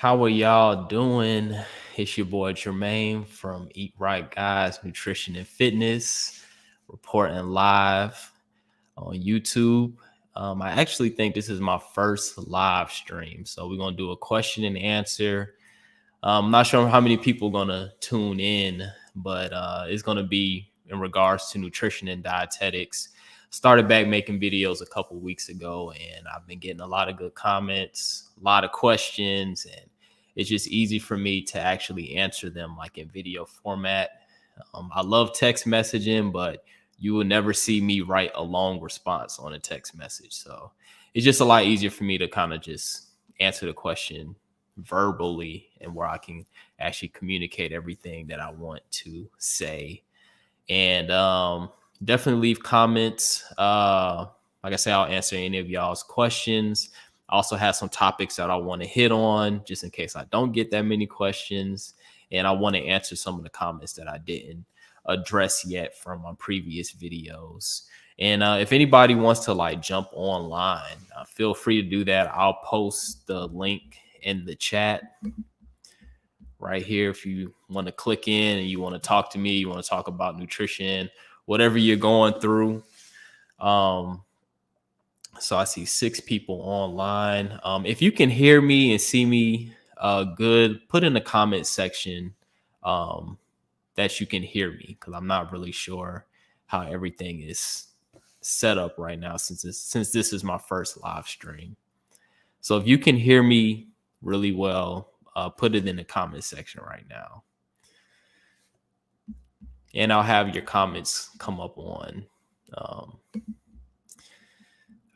How are y'all doing? It's your boy Jermaine from Eat Right Guys, Nutrition and Fitness, reporting live on YouTube. I actually think this is my first live stream. So we're going to do a question and answer. I'm not sure how many people are going to tune in, but it's going to be in regards to nutrition and dietetics. Started back making videos a couple weeks ago, and I've been getting a lot of good comments, a lot of questions, and it's just easy for me to actually answer them like in video format. I love text messaging, but you will never see me write a long response on a text message. So it's just a lot easier for me to kind of just answer the question verbally and where I can actually communicate everything that I want to say. And definitely leave comments. Like I say, I'll answer any of y'all's questions. I also have some topics that I want to hit on just in case I don't get that many questions. And I want to answer some of the comments that I didn't address yet from my previous videos. And if anybody wants to like jump online, feel free to do that. I'll post the link in the chat right here if you want to click in and you want to talk to me, you want to talk about nutrition, whatever you're going through. So I see 6 people online. If you can hear me and see me good, put in the comment section that you can hear me, because I'm not really sure how everything is set up right now since this is my first live stream. So if you can hear me really well, put it in the comment section right now. And I'll have your comments come up on.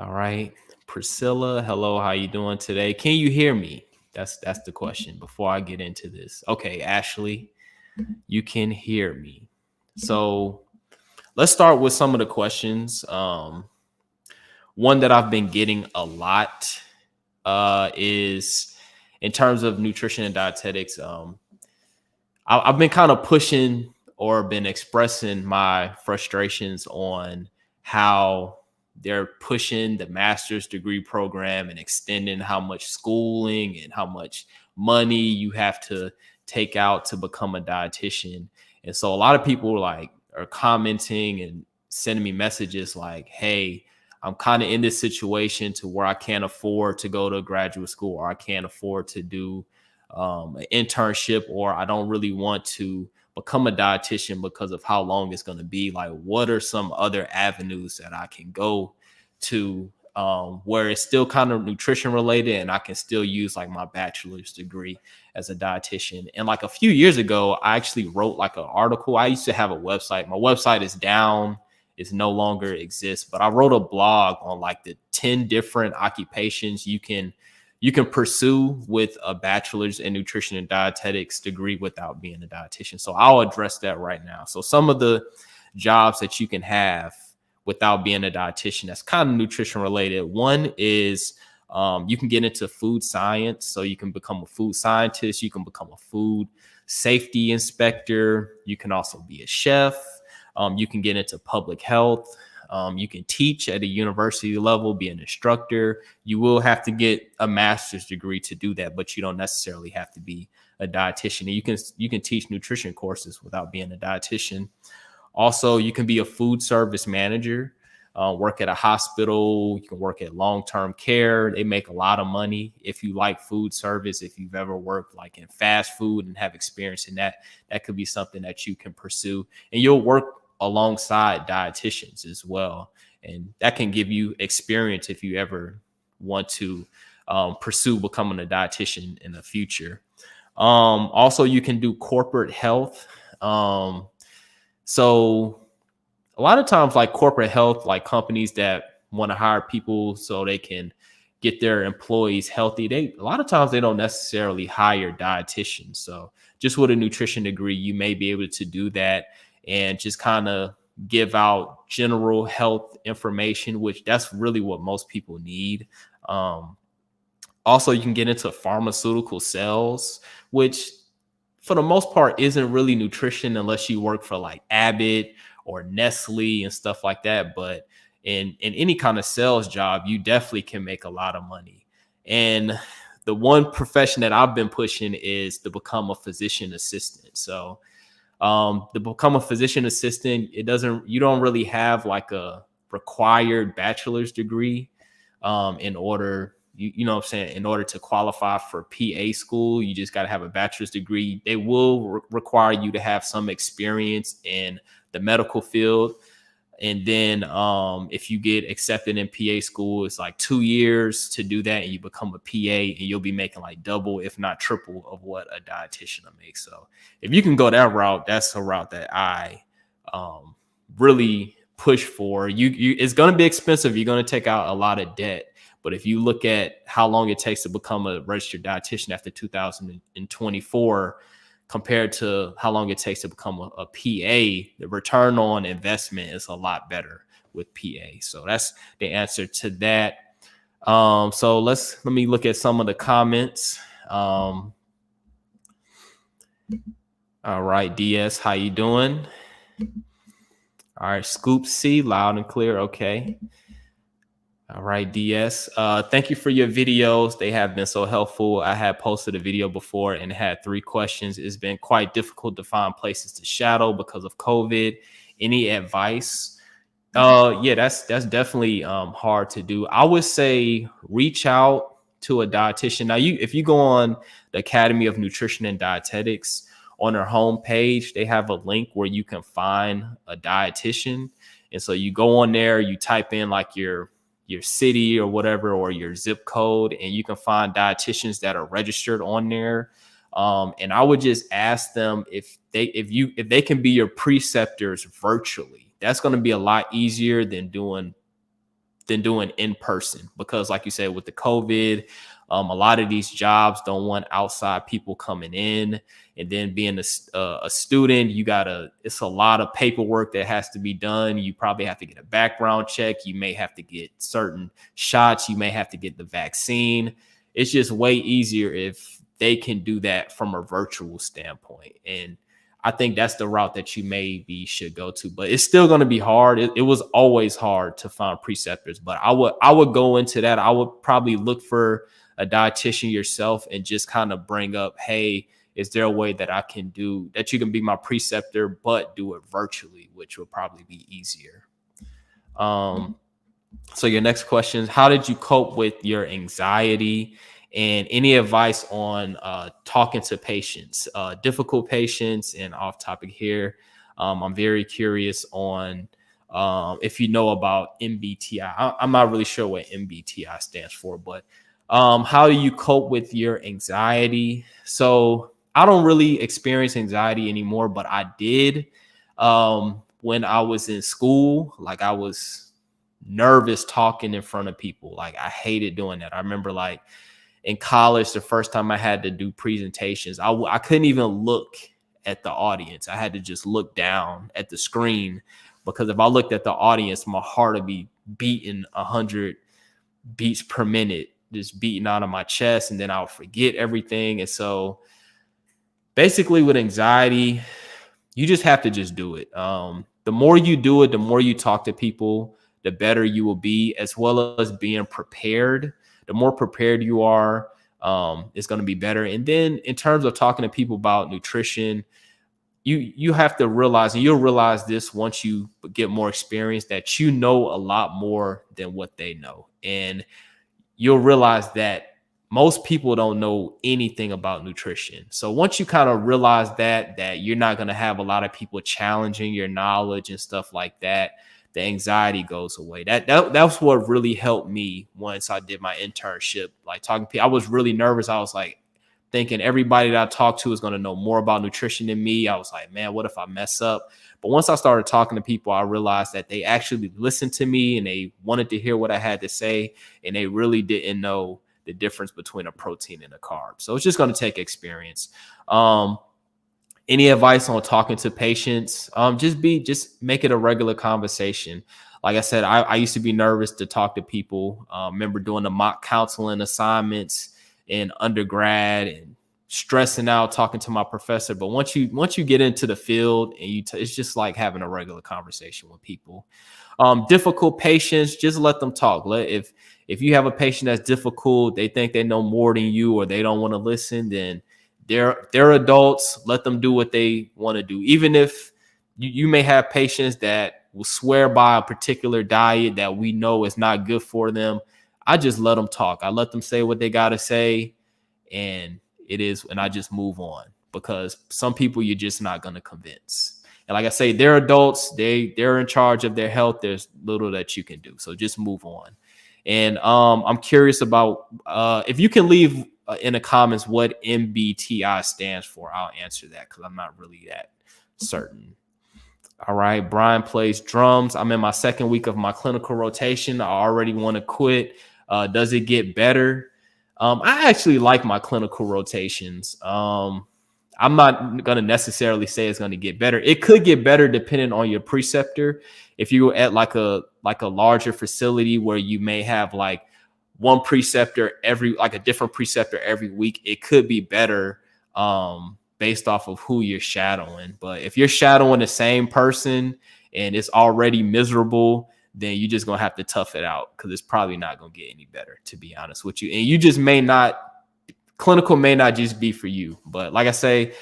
All right. Priscilla, hello, how you doing today? Can you hear me? That's the question before I get into this. Okay, Ashley, you can hear me. So let's start with some of the questions. One that I've been getting a lot is in terms of nutrition and dietetics. I've been kind of pushing or been expressing my frustrations on how they're pushing the master's degree program and extending how much schooling and how much money you have to take out to become a dietitian. And so a lot of people are commenting and sending me messages like, hey, I'm kind of in this situation to where I can't afford to go to graduate school, or I can't afford to do an internship, or I don't really want to become a dietitian because of how long it's going to be. Like, what are some other avenues that I can go to where it's still kind of nutrition related and I can still use like my bachelor's degree as a dietitian? And like a few years ago, I actually wrote like an article. I used to have a website. My website is down. It's no longer exists, but I wrote a blog on like the 10 different occupations you can pursue with a bachelor's in nutrition and dietetics degree without being a dietitian. So I'll address that right now. So some of the jobs that you can have without being a dietitian that's kind of nutrition related. One is you can get into food science. So you can become a food scientist. You can become a food safety inspector. You can also be a chef. You can get into public health. You can teach at a university level, be an instructor. You will have to get a master's degree to do that, but you don't necessarily have to be a dietitian. And you can teach nutrition courses without being a dietitian. Also, you can be a food service manager, work at a hospital. You can work at long-term care. They make a lot of money. If you like food service, if you've ever worked like in fast food and have experience in that, that could be something that you can pursue. And you'll work alongside dietitians as well. And that can give you experience if you ever want to pursue becoming a dietitian in the future. Also, you can do corporate health. So a lot of times like corporate health, like companies that want to hire people so they can get their employees healthy, a lot of times they don't necessarily hire dietitians. So just with a nutrition degree, you may be able to do that and just kind of give out general health information, which that's really what most people need. Also, you can get into pharmaceutical sales, which for the most part isn't really nutrition unless you work for like Abbott or Nestle and stuff like that. But in any kind of sales job, you definitely can make a lot of money. And the one profession that I've been pushing is to become a physician assistant. So to become a physician assistant, you don't really have like a required bachelor's degree in order, you know what I'm saying, in order to qualify for PA school. You just got to have a bachelor's degree. They will require you to have some experience in the medical field. And then if you get accepted in PA school, it's like 2 years to do that, and you become a PA, and you'll be making like double, if not triple, of what a dietitian will make. So if you can go that route, that's a route that I really push for. It's going to be expensive. You're going to take out a lot of debt. But if you look at how long it takes to become a registered dietitian after 2024, compared to how long it takes to become a PA, the return on investment is a lot better with PA. So that's the answer to that. So let me look at some of the comments. All right, DS, how you doing? All right, Scoop C, loud and clear. Okay. All right, DS. Thank you for your videos. They have been so helpful. I had posted a video before and had 3 questions. It's been quite difficult to find places to shadow because of COVID. Any advice? Yeah, that's definitely hard to do. I would say reach out to a dietitian. Now, if you go on the Academy of Nutrition and Dietetics, on their homepage, they have a link where you can find a dietitian. And so you go on there, you type in like your city or whatever, or your zip code, and you can find dietitians that are registered on there. And I would just ask them if they can be your preceptors virtually. That's going to be a lot easier than doing in person, because like you said, with the COVID, a lot of these jobs don't want outside people coming in. And then being a student, it's a lot of paperwork that has to be done. You probably have to get a background check. You may have to get certain shots. You may have to get the vaccine. It's just way easier if they can do that from a virtual standpoint. And I think that's the route that you maybe should go to, but it's still going to be hard. It was always hard to find preceptors, but I would go into that. I would probably look for a dietitian yourself and just kind of bring up, hey, is there a way that I can do that? You can be my preceptor, but do it virtually, which will probably be easier. So your next question is, how did you cope with your anxiety? And any advice on talking to patients, difficult patients? And off topic here, I'm very curious on if you know about MBTI. I'm not really sure what MBTI stands for, but how do you cope with your anxiety? So I don't really experience anxiety anymore, but I did when I was in school. Like, I was nervous talking in front of people. Like, I hated doing that. I remember like in college, the first time I had to do presentations, I couldn't even look at the audience. I had to just look down at the screen, because if I looked at the audience, my heart would be beating 100 beats per minute, just beating out of my chest, and then I'll forget everything. And so basically with anxiety, you just have to just do it. The more you do it, the more you talk to people, the better you will be, as well as being prepared. The more prepared you are, it's going to be better. And then in terms of talking to people about nutrition, you have to realize, and you'll realize this once you get more experience, that you know a lot more than what they know. And you'll realize that most people don't know anything about nutrition. So once you kind of realize that you're not going to have a lot of people challenging your knowledge and stuff like that, the anxiety goes away. That's what really helped me once I did my internship. Like, talking to people, I was really nervous. I was like thinking everybody that I talked to is going to know more about nutrition than me. I was like, man, what if I mess up? But once I started talking to people, I realized that they actually listened to me and they wanted to hear what I had to say, and they really didn't know the difference between a protein and a carb. So it's just going to take experience. Any advice on talking to patients? Just make it a regular conversation. Like I said, I used to be nervous to talk to people. Remember doing the mock counseling assignments in undergrad and stressing out talking to my professor. But once you get into the field, and it's just like having a regular conversation with people. Difficult patients, just let them talk. If If you have a patient that's difficult, they think they know more than you, or they don't want to listen, then they're adults. Let them do what they want to do. Even if you may have patients that will swear by a particular diet that we know is not good for them, I just let them talk. I let them say what they got to say, and and I just move on, because some people you're just not going to convince. And like I say, they're adults. They're in charge of their health. There's little that you can do. So just move on. And I'm curious about if you can leave in the comments what MBTI stands for. I'll answer that because I'm not really that certain. All right. Brian plays drums. I'm in my second week of my clinical rotation. I already want to quit. Does it get better? I actually like my clinical rotations. I'm not going to necessarily say it's going to get better. It could get better depending on your preceptor. If you're at like a larger facility where you may have like one preceptor like a different preceptor every week, it could be better based off of who you're shadowing. But if you're shadowing the same person and it's already miserable, then you're just going to have to tough it out, because it's probably not going to get any better, to be honest with you. And you just clinical may not just be for you. But like I say,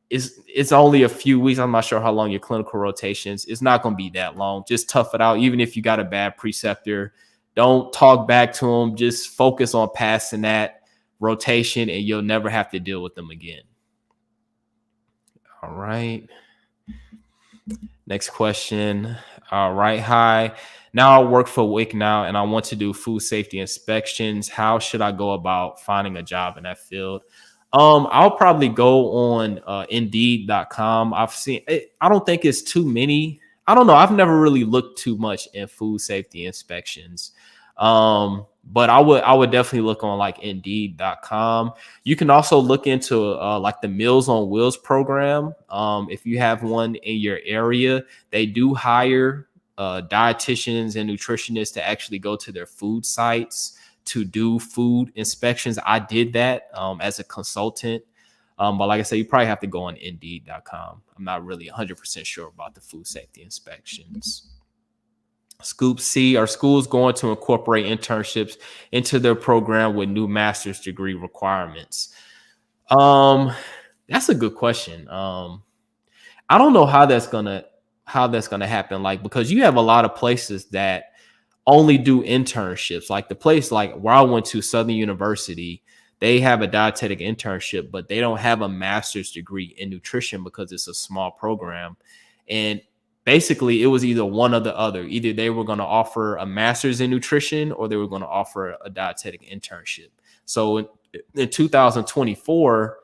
it's only a few weeks. I'm not sure how long your clinical rotations. It's not going to be that long. Just tough it out. Even if you got a bad preceptor, don't talk back to them. Just focus on passing that rotation, and you'll never have to deal with them again. All right. Next question. All right. Hi. Now I work for WIC now, and I want to do food safety inspections. How should I go about finding a job in that field? I'll probably go on Indeed.com. I've seen it. I don't think it's too many. I don't know. I've never really looked too much in food safety inspections. But I would definitely look on like Indeed.com. You can also look into like the Meals on Wheels program. If you have one in your area, they do hire dietitians and nutritionists to actually go to their food sites to do food inspections. I did that as a consultant. But like I said, you probably have to go on Indeed.com. I'm not really 100% sure about the food safety inspections. Scoop C, are schools going to incorporate internships into their program with new master's degree requirements? That's a good question. I don't know how that's gonna happen. Like, because you have a lot of places that only do internships. Like the place like where I went to, Southern University, they have a dietetic internship, but they don't have a master's degree in nutrition because it's a small program. And basically it was either one or the other. Either they were going to offer a master's in nutrition or they were going to offer a dietetic internship. So in 2024,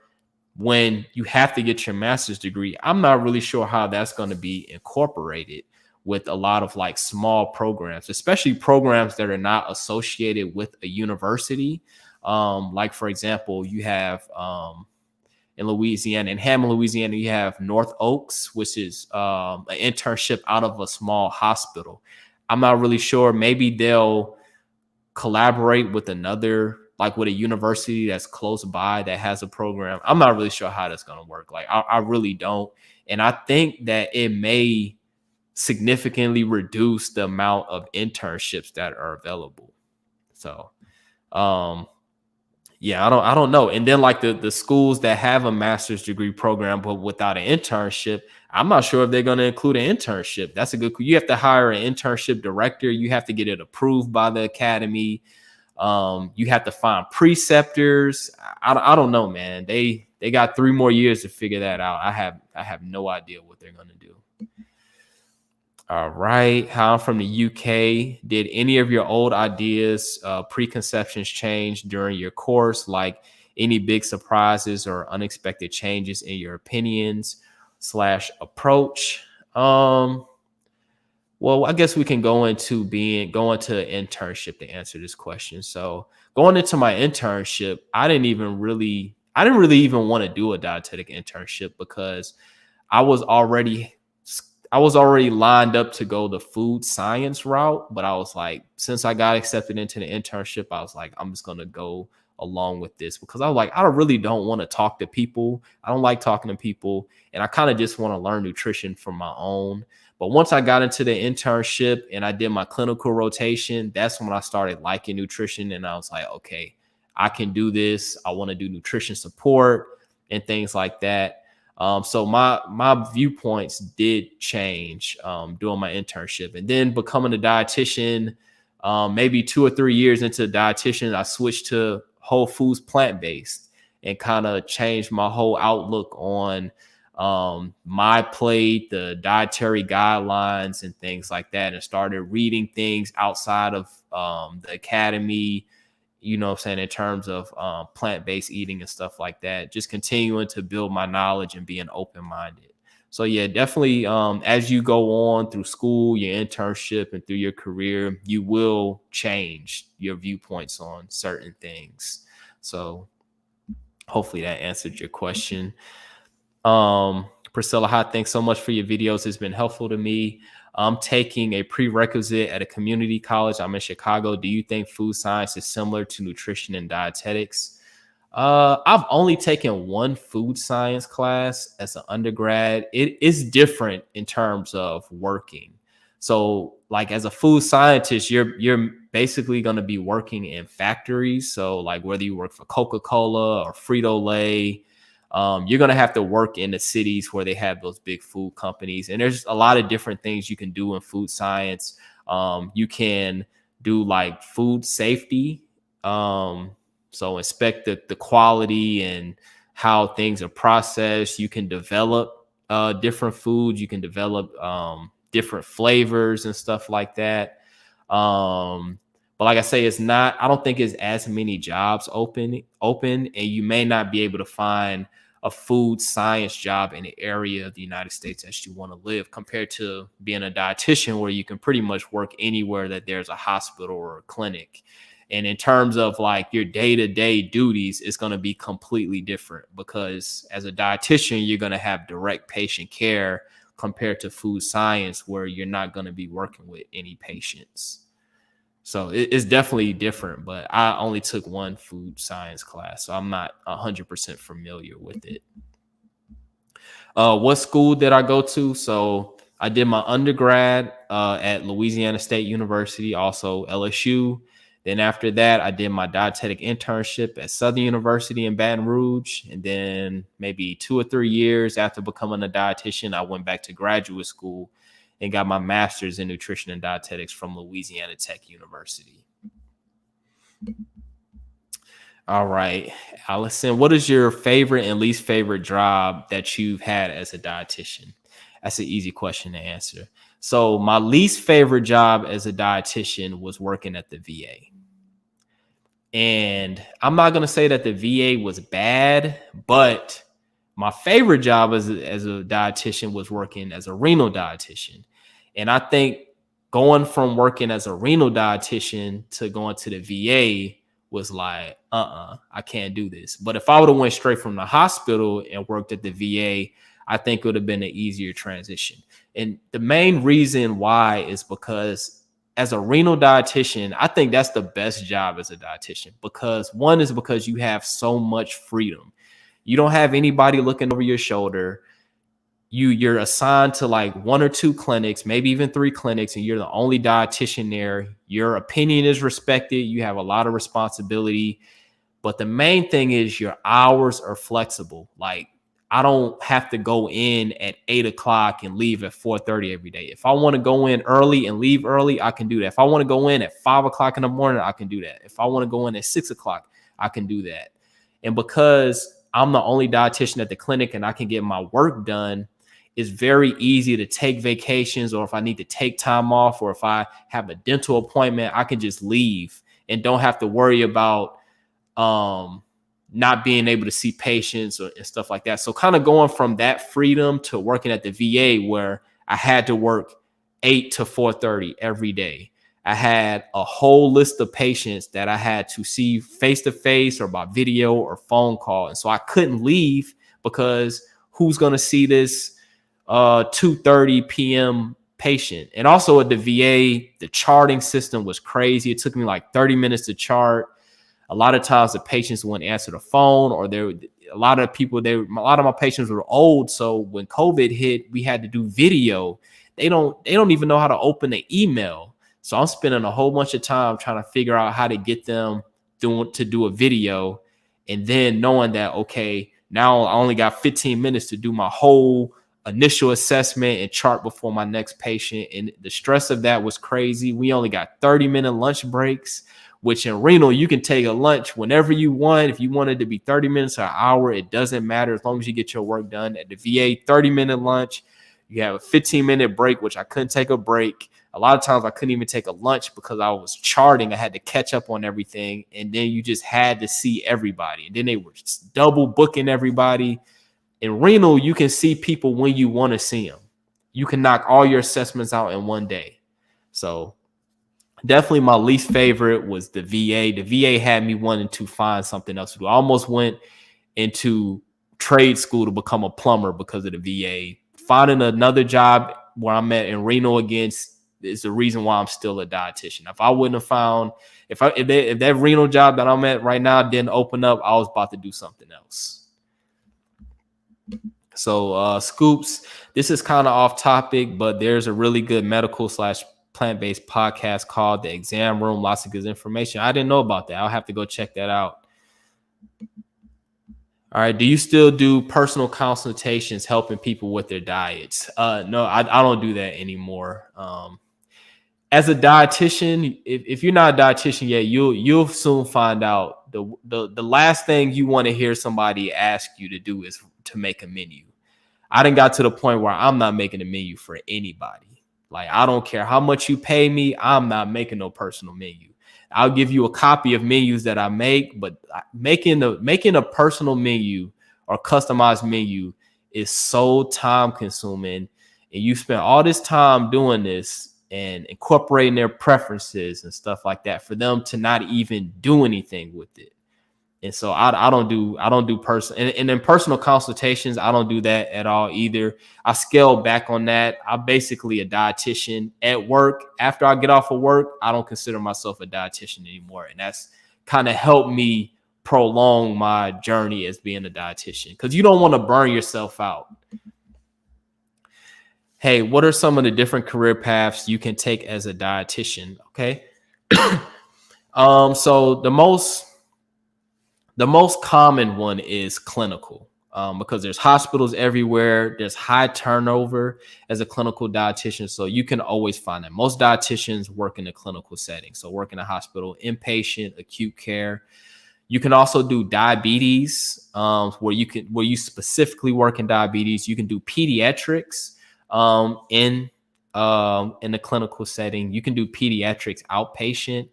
when you have to get your master's degree, I'm not really sure how that's going to be incorporated with a lot of like small programs, especially programs that are not associated with a university. Like for example, you have in Louisiana, in Hammond, Louisiana, you have North Oaks, which is an internship out of a small hospital. I'm not really sure. Maybe they'll collaborate with another, like with a university that's close by that has a program. I'm not really sure how that's going to work. Like I really don't. And I think that it may significantly reduce the amount of internships that are available. So, yeah, I don't know. And then like the schools that have a master's degree program but without an internship, I'm not sure if they're going to include an internship. That's a good. You have to hire an internship director. You have to get it approved by the academy. You have to find preceptors. I don't know, man. They got 3 more years to figure that out. I have no idea what they're going to do. All right. How I'm from the UK. Did any of your old ideas, preconceptions change during your course? Like any big surprises or unexpected changes in your opinions / approach? Well, I guess we can go into internship to answer this question. So going into my internship, I didn't really even want to do a dietetic internship because I was already lined up to go the food science route. But I was like, since I got accepted into the internship, I was like, I'm just going to go along with this, because I was like, I really don't want to talk to people. I don't like talking to people. And I kind of just want to learn nutrition for my own. But once I got into the internship and I did my clinical rotation, that's when I started liking nutrition. And I was like, okay, I can do this. I want to do nutrition support and things like that. So my viewpoints did change during my internship, and then becoming a dietitian. Maybe 2 or 3 years into dietitian, I switched to whole foods, plant based, and kind of changed my whole outlook on my plate, the dietary guidelines, and things like that, and started reading things outside of the academy, you know what I'm saying, in terms of plant-based eating and stuff like that, just continuing to build my knowledge and being open-minded. So yeah, definitely as you go on through school, your internship, and through your career, you will change your viewpoints on certain things. So hopefully that answered your question. Priscilla, hi, thanks so much for your videos. It's been helpful to me. I'm taking a prerequisite at a community college. I'm in Chicago. Do you think food science is similar to nutrition and dietetics? I've only taken one food science class as an undergrad. It is different in terms of working. So, like as a food scientist, you're basically going to be working in factories. So, like whether you work for Coca-Cola or Frito-Lay, you're going to have to work in the cities where they have those big food companies. And there's a lot of different things you can do in food science. You can do like food safety. So inspect the quality and how things are processed. You can develop different foods. You can develop different flavors and stuff like that. But like I say, I don't think it's as many jobs open, and you may not be able to find a food science job in the area of the United States that you want to live, compared to being a dietitian, where you can pretty much work anywhere that there's a hospital or a clinic. And in terms of like your day-to-day duties, it's going to be completely different, because as a dietitian, you're going to have direct patient care, compared to food science, where you're not going to be working with any patients. So it's definitely different, but I only took one food science class, so I'm not 100% familiar with it. What school did I go to? So I did my undergrad at Louisiana State University, also LSU. Then after that, I did my dietetic internship at Southern University in Baton Rouge. And then maybe 2 or 3 years after becoming a dietitian, I went back to graduate school and got my master's in nutrition and dietetics from Louisiana Tech University. All right, Allison, what is your favorite and least favorite job that you've had as a dietitian? That's an easy question to answer. So my least favorite job as a dietitian was working at the VA. And I'm not going to say that the VA was bad, but my favorite job as a dietitian was working as a renal dietitian. And I think going from working as a renal dietitian to going to the VA was like, I can't do this. But if I would have went straight from the hospital and worked at the VA, I think it would have been an easier transition. And the main reason why is because as a renal dietitian, I think that's the best job as a dietitian, because one is because you have so much freedom. You don't have anybody looking over your shoulder. You're assigned to like 1 or 2 clinics, maybe even 3 clinics, and you're the only dietitian there. Your opinion is respected. You have a lot of responsibility. But the main thing is your hours are flexible. Like, I don't have to go in at 8 o'clock and leave at 4:30 every day. If I want to go in early and leave early, I can do that. If I want to go in at 5 o'clock in the morning, I can do that. If I want to go in at 6 o'clock, I can do that. And because I'm the only dietitian at the clinic and I can get my work done, it's very easy to take vacations, or if I need to take time off, or if I have a dental appointment, I can just leave and don't have to worry about not being able to see patients and stuff like that. So kind of going from that freedom to working at the VA, where I had to work 8 to 4:30 every day. I had a whole list of patients that I had to see face to face or by video or phone call. And so I couldn't leave, because who's going to see this 2:30 p.m. patient? And also at the VA, the charting system was crazy. It took me like 30 minutes to chart. a lot of times the patients wouldn't answer the phone, or a lot of my patients were old. So when COVID hit, we had to do video. They don't even know how to open an email. So I'm spending a whole bunch of time trying to figure out how to get them to do a video, and then knowing that, okay, now I only got 15 minutes to do my whole initial assessment and chart before my next patient. And the stress of that was crazy. We only got 30-minute lunch breaks, which in renal, you can take a lunch whenever you want. If you wanted to be 30 minutes or an hour, it doesn't matter as long as you get your work done. At the VA, 30-minute lunch. You have a 15-minute break, which I couldn't take a break. A lot of times I couldn't even take a lunch because I was charting. I had to catch up on everything. And then you just had to see everybody. And then they were double booking everybody. In renal, you can see people when you want to see them. You can knock all your assessments out in one day. So definitely my least favorite was the VA. The VA had me wanting to find something else to do. I almost went into trade school to become a plumber because of the VA. Finding another job where I'm at in renal again is the reason why I'm still a dietitian. If I wouldn't have found, if that renal job that I'm at right now didn't open up, I was about to do something else. So Scoops, this is kind of off topic, but there's a really good medical / plant-based podcast called The Exam Room. Lots of good information. I didn't know about that. I'll have to go check that out. All right. Do you still do personal consultations helping people with their diets? No, I don't do that anymore. As a dietitian, if you're not a dietitian yet, you'll soon find out the last thing you want to hear somebody ask you to do is to make a menu. I done got to the point where I'm not making a menu for anybody. Like, I don't care how much you pay me. I'm not making no personal menu. I'll give you a copy of menus that I make, but making a personal menu or customized menu is so time consuming. And you spend all this time doing this and incorporating their preferences and stuff like that for them to not even do anything with it. And so I don't do personal and in personal consultations, I don't do that at all either. I scaled back on that. I'm basically a dietitian at work. After I get off of work, I don't consider myself a dietitian anymore. And that's kind of helped me prolong my journey as being a dietitian, because you don't want to burn yourself out. Hey, what are some of the different career paths you can take as a dietitian? Okay. So the most common one is clinical, because there's hospitals everywhere. There's high turnover as a clinical dietitian. So you can always find that. Most dietitians work in a clinical setting. So work in a hospital, inpatient, acute care. You can also do diabetes, where you specifically work in diabetes. You can do pediatrics in the clinical setting. You can do pediatrics outpatient.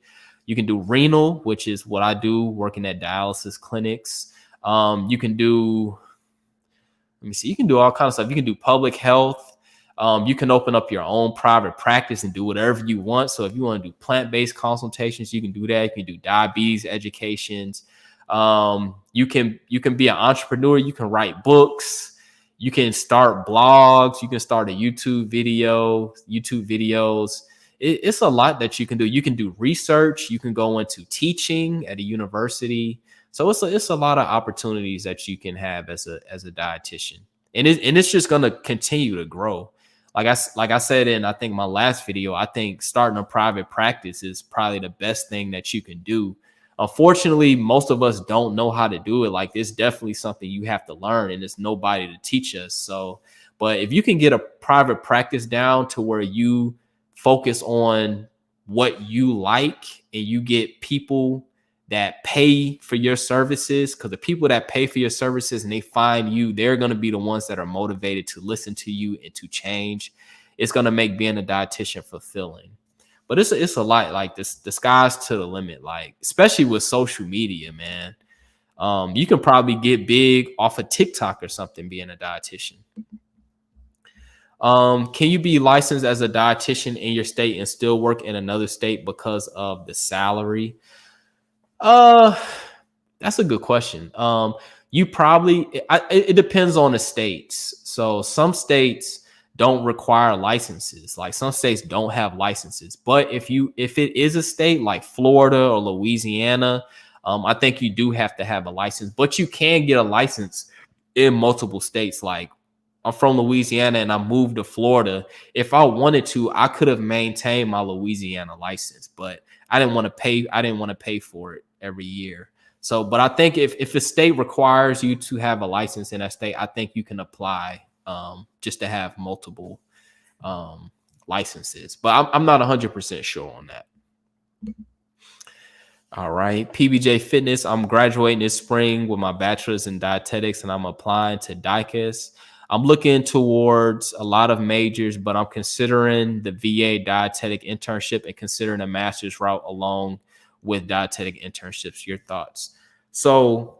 You can do renal, which is what I do, working at dialysis clinics. You can do, you can do all kinds of stuff. You can do public health. You can open up your own private practice and do whatever you want. So if you want to do plant-based consultations, you can do that. You can do diabetes educations. You can be an entrepreneur. You can write books. You can start blogs. You can start a YouTube videos. It's a lot that you can do. You can do research. You can go into teaching at a university. So it's a lot of opportunities that you can have as a dietitian, and it's just gonna continue to grow. Like I said in, I think, my last video, I think starting a private practice is probably the best thing that you can do. Unfortunately, most of us don't know how to do it. Like, it's definitely something you have to learn, and there's nobody to teach us. So, but if you can get a private practice down to where you focus on what you like and you get people that pay for your services, because the people that pay for your services and they find you, they're going to be the ones that are motivated to listen to you and to change. It's going to make being a dietitian fulfilling. But it's a lot. Like, the sky's to the limit, like, especially with social media, man. You can probably get big off of TikTok or something being a dietitian. Can you be licensed as a dietitian in your state and still work in another state because of the salary? That's a good question. You probably, it depends on the states. So some states don't require licenses. Like, some states don't have licenses. But if it is a state like Florida or Louisiana, I think you do have to have a license, but you can get a license in multiple states. Like, I'm from Louisiana and I moved to Florida. If I wanted to, I could have maintained my Louisiana license, but I didn't want to pay. I didn't want to pay for it every year. So, but I think if a state requires you to have a license in that state, I think you can apply just to have multiple um, licenses. But I'm not 100% sure on that. All right. PBJ Fitness. I'm graduating this spring with my bachelor's in dietetics and I'm applying to DICAS. I'm looking towards a lot of majors, but I'm considering the VA dietetic internship and considering a master's route along with dietetic internships. Your thoughts? So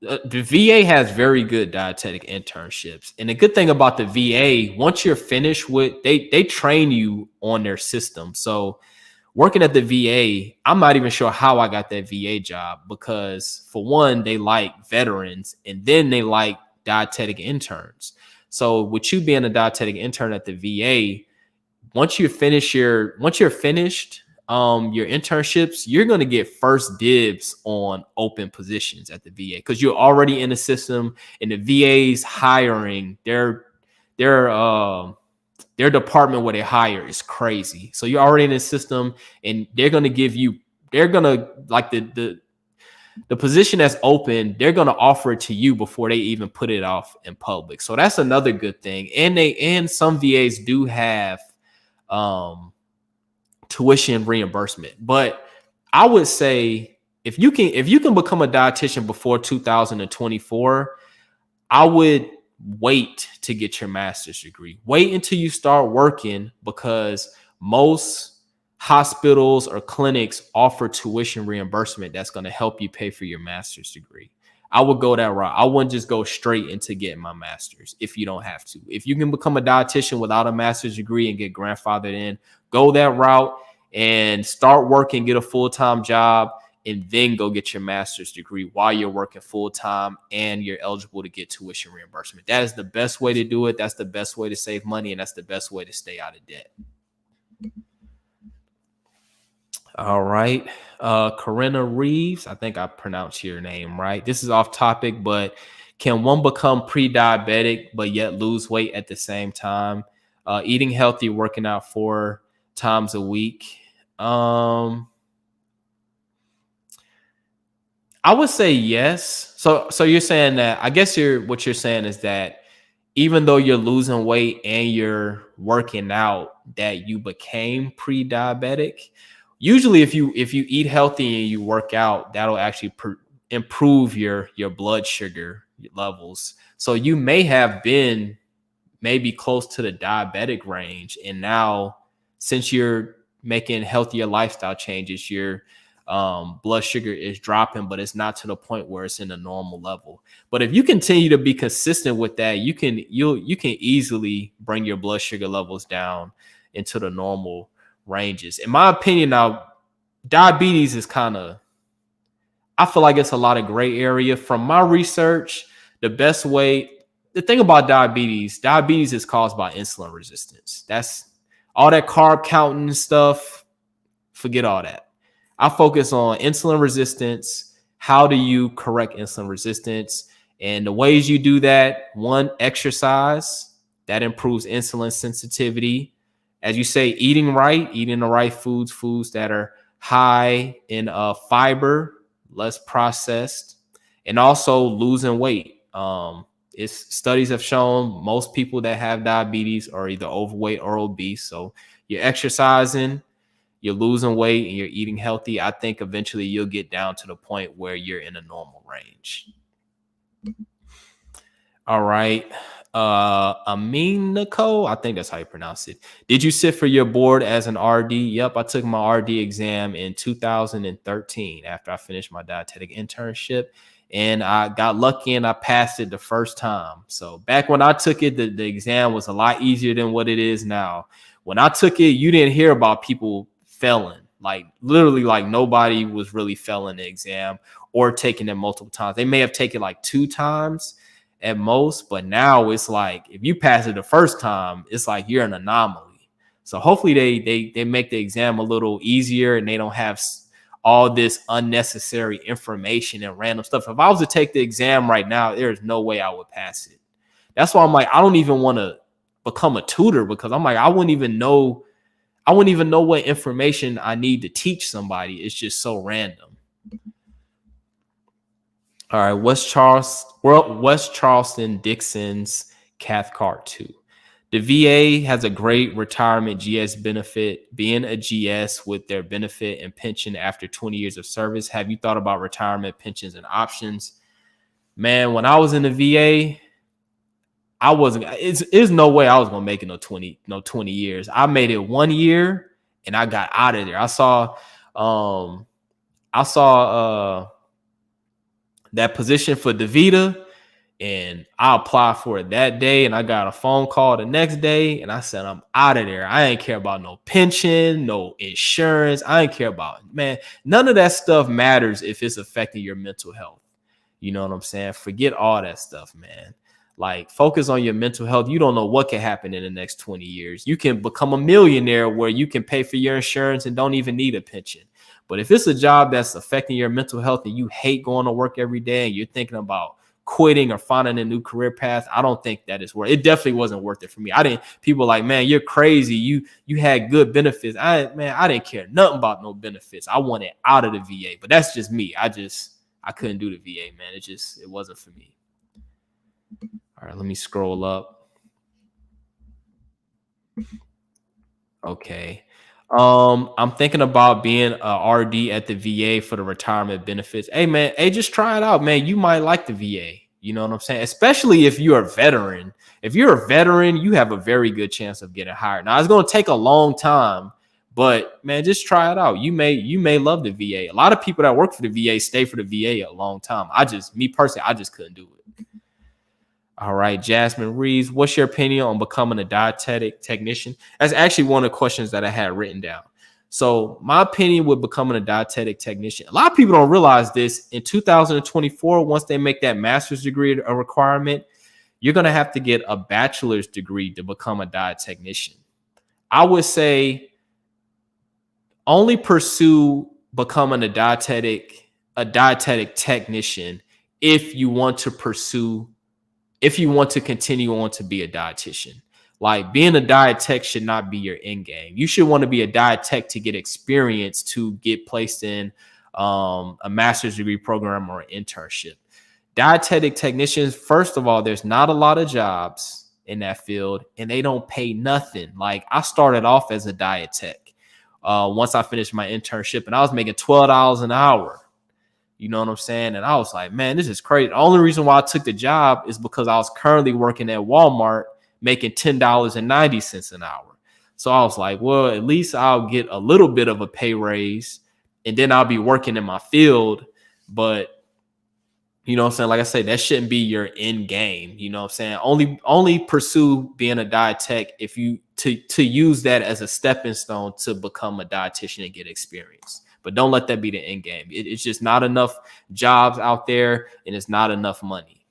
the VA has very good dietetic internships. And the good thing about the VA, once you're finished with, they train you on their system. So working at the VA, I'm not even sure how I got that VA job because, for one, they like veterans and then they like dietetic interns. So with you being a dietetic intern at the VA, once you're finished your internships, you're going to get first dibs on open positions at the VA because you're already in the system, and the VA's hiring their department where they hire is crazy. So you're already in the system, and they're going to like the position that's open, they're going to offer it to you before they even put it off in public. So that's another good thing. And some VAs do have tuition reimbursement. But I would say if you can become a dietitian before 2024, I would wait to get your master's degree. Wait until you start working because most hospitals or clinics offer tuition reimbursement that's going to help you pay for your master's degree. I would go that route. I wouldn't just go straight into getting my master's if you don't have to. If you can become a dietitian without a master's degree and get grandfathered in, go that route and start working, get a full-time job, and then go get your master's degree while you're working full-time and you're eligible to get tuition reimbursement. That is the best way to do it. That's the best way to save money, and that's the best way to stay out of debt. All right. Corinna Reeves, I think I pronounced your name right. This is off topic, but can one become pre-diabetic but yet lose weight at the same time? Eating healthy, working out 4 times a week. I would say yes. So you're saying that, I guess what you're saying is that even though you're losing weight and you're working out, that you became pre-diabetic. Usually if you eat healthy and you work out, that'll actually improve your blood sugar levels. So you may have been maybe close to the diabetic range, and now since you're making healthier lifestyle changes, your blood sugar is dropping, but it's not to the point where it's in a normal level. But if you continue to be consistent with that, you can easily bring your blood sugar levels down into the normal ranges. In my opinion, now diabetes is I feel like it's a lot of gray area. From my research, the thing about diabetes is caused by insulin resistance. That's all that carb counting stuff. Forget all that. I focus on insulin resistance. How do you correct insulin resistance? And the ways you do that: 1, exercise. That improves insulin sensitivity. As you say, eating the right foods that are high in fiber, less processed, and also losing weight. Studies have shown most people that have diabetes are either overweight or obese. So you're exercising, you're losing weight, and you're eating healthy. I think eventually you'll get down to the point where you're in a normal range. All right. Amin Nicole, I think that's how you pronounce it. Did you sit for your board as an RD? Yep, I took my RD exam in 2013 after I finished my dietetic internship, and I got lucky and I passed it the first time. So back when I took it, the exam was a lot easier than what it is now. When I took it, you didn't hear about people failing. Like literally, like nobody was really failing the exam or taking it multiple times. They may have taken like 2 times at most, but now it's like if you pass it the first time, it's like you're an anomaly. So hopefully they make the exam a little easier and they don't have all this unnecessary information and random stuff. If I was to take the exam right now, there's no way I would pass it. That's why I'm like, I don't even want to become a tutor, because I'm like, I wouldn't even know what information I need to teach somebody. It's just so random. All right, West Charleston Dixon's Cathcart 2. The VA has a great retirement GS benefit. Being a GS with their benefit and pension after 20 years of service, have you thought about retirement pensions and options? Man, when I was in the VA, I wasn't. It's no way I was gonna make it no 20 years. I made it 1 year and I got out of there. I saw that position for DaVita, and I applied for it that day, and I got a phone call the next day, and I said, I'm out of there. I ain't care about no pension, no insurance. I ain't care about it. Man, none of that stuff matters if it's affecting your mental health. You know what I'm saying? Forget all that stuff, man. Like, focus on your mental health. You don't know what can happen in the next 20 years. You can become a millionaire where you can pay for your insurance and don't even need a pension. But if it's a job that's affecting your mental health and you hate going to work every day and you're thinking about quitting or finding a new career path, I don't think that is worth it. It definitely wasn't worth it for me. People like, man, you're crazy. You had good benefits. I didn't care nothing about no benefits. I wanted out of the VA, but that's just me. I couldn't do the VA, man. It wasn't for me. All right, let me scroll up. Okay. I'm thinking about being a RD at the VA for the retirement benefits. Hey man, just try it out, man. You might like the VA. You know what I'm saying? Especially if you're a veteran. If you're a veteran, you have a very good chance of getting hired. Now it's gonna take a long time, but man, just try it out. You may love the VA. A lot of people that work for the VA stay for the VA a long time. Me personally, I just couldn't do it. All right, Jasmine Reeves, what's your opinion on becoming a dietetic technician? That's actually one of the questions that I had written down. So my opinion with becoming a dietetic technician, a lot of people don't realize this. In 2024, once they make that master's degree a requirement, you're going to have to get a bachelor's degree to become a diet technician. I would say only pursue becoming a dietetic technician if you want to continue on to be a dietitian. Like, being a diet tech should not be your end game. You should want to be a diet tech to get experience, to get placed in a master's degree program or an internship. Dietetic technicians, first of all, there's not a lot of jobs in that field and they don't pay nothing. Like, I started off as a diet tech once I finished my internship, and I was making $12 an hour. You know what I'm saying? And I was like, man, this is crazy. The only reason why I took the job is because I was currently working at Walmart making $10.90 an hour. So I was like, well, at least I'll get a little bit of a pay raise and then I'll be working in my field. But you know what I'm saying? Like I said, that shouldn't be your end game. You know what I'm saying? Only pursue being a diet tech if you to use that as a stepping stone to become a dietitian and get experience. But don't let that be the end game. It's just not enough jobs out there, and it's not enough money.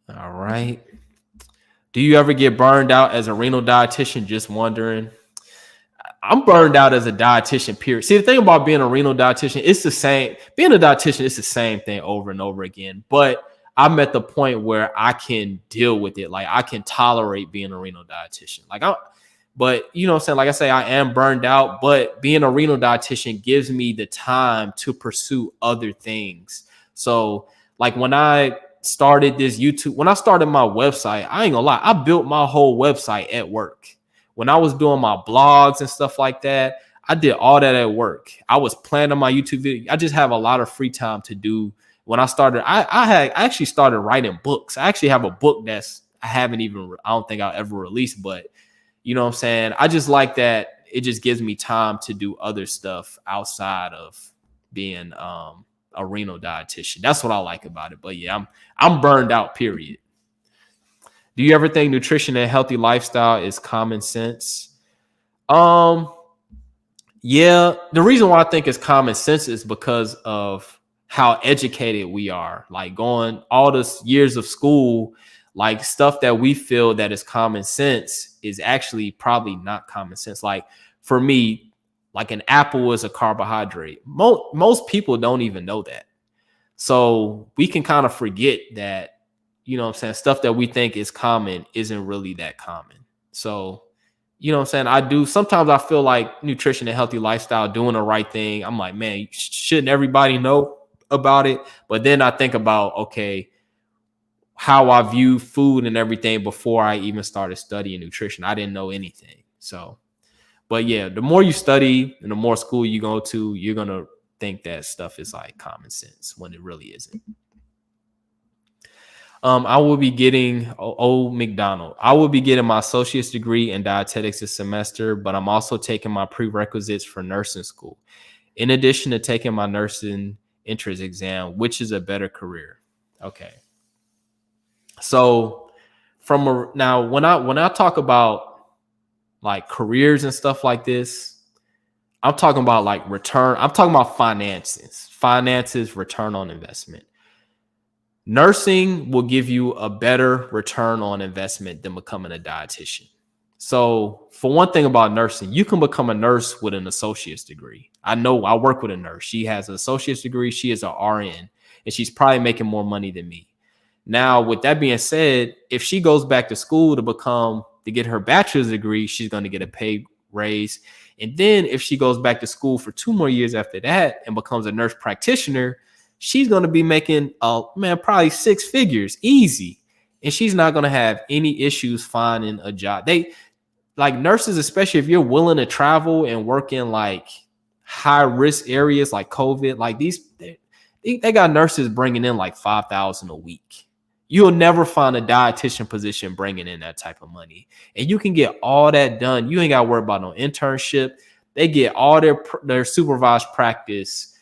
All right. Do you ever get burned out as a renal dietitian? Just wondering. I'm burned out as a dietitian, period. See, the thing about being a renal dietitian, it's the same. Being a dietitian, it's the same thing over and over again. But I'm at the point where I can deal with it. Like, I can tolerate being a renal dietitian. But you know what I'm saying? Like I say, I am burned out, but being a renal dietitian gives me the time to pursue other things. So like when I started my website, I ain't gonna lie, I built my whole website at work. When I was doing my blogs and stuff like that, I did all that at work. I was planning my YouTube video. I just have a lot of free time to do. When I started, I actually started writing books. I actually have a book I don't think I'll ever release, but you know what I'm saying? I just like that. It just gives me time to do other stuff outside of being a renal dietitian. That's what I like about it. But yeah, I'm burned out, period. Do you ever think nutrition and healthy lifestyle is common sense? Yeah, the reason why I think it's common sense is because of how educated we are. Like, going all this years of school, like stuff that we feel that is common sense is actually probably not common sense. Like, for me, Like an apple is a carbohydrate. Most people don't even know that. So we can kind of forget that, you know what I'm saying, stuff that we think is common isn't really that common. So, you know what I'm saying, I do sometimes I feel like nutrition and healthy lifestyle, doing the right thing. I'm like, man, shouldn't everybody know about it? But then I think about, okay, how I view food and everything before I even started studying nutrition. I didn't know anything. So, but yeah, the more you study and the more school you go to, you're going to think that stuff is like common sense when it really isn't. I will be getting old McDonald. I will be getting my associate's degree in dietetics this semester, but I'm also taking my prerequisites for nursing school. In addition to taking my nursing entrance exam, which is a better career. Okay. So now when I talk about like careers and stuff like this, I'm talking about like return. I'm talking about finances, return on investment. Nursing will give you a better return on investment than becoming a dietitian. So, for one thing about nursing, you can become a nurse with an associate's degree. I know I work with a nurse. She has an associate's degree. She is an RN, and she's probably making more money than me. Now, with that being said, if she goes back to school to get her bachelor's degree, she's going to get a pay raise. And then if she goes back to school for 2 more years after that and becomes a nurse practitioner, she's going to be making probably 6 figures easy. And she's not going to have any issues finding a job. They like nurses, especially if you're willing to travel and work in like high risk areas like COVID, like they got nurses bringing in like 5,000 a week. You'll never find a dietitian position bringing in that type of money. And you can get all that done. You ain't got to worry about no internship. They get all their supervised practice,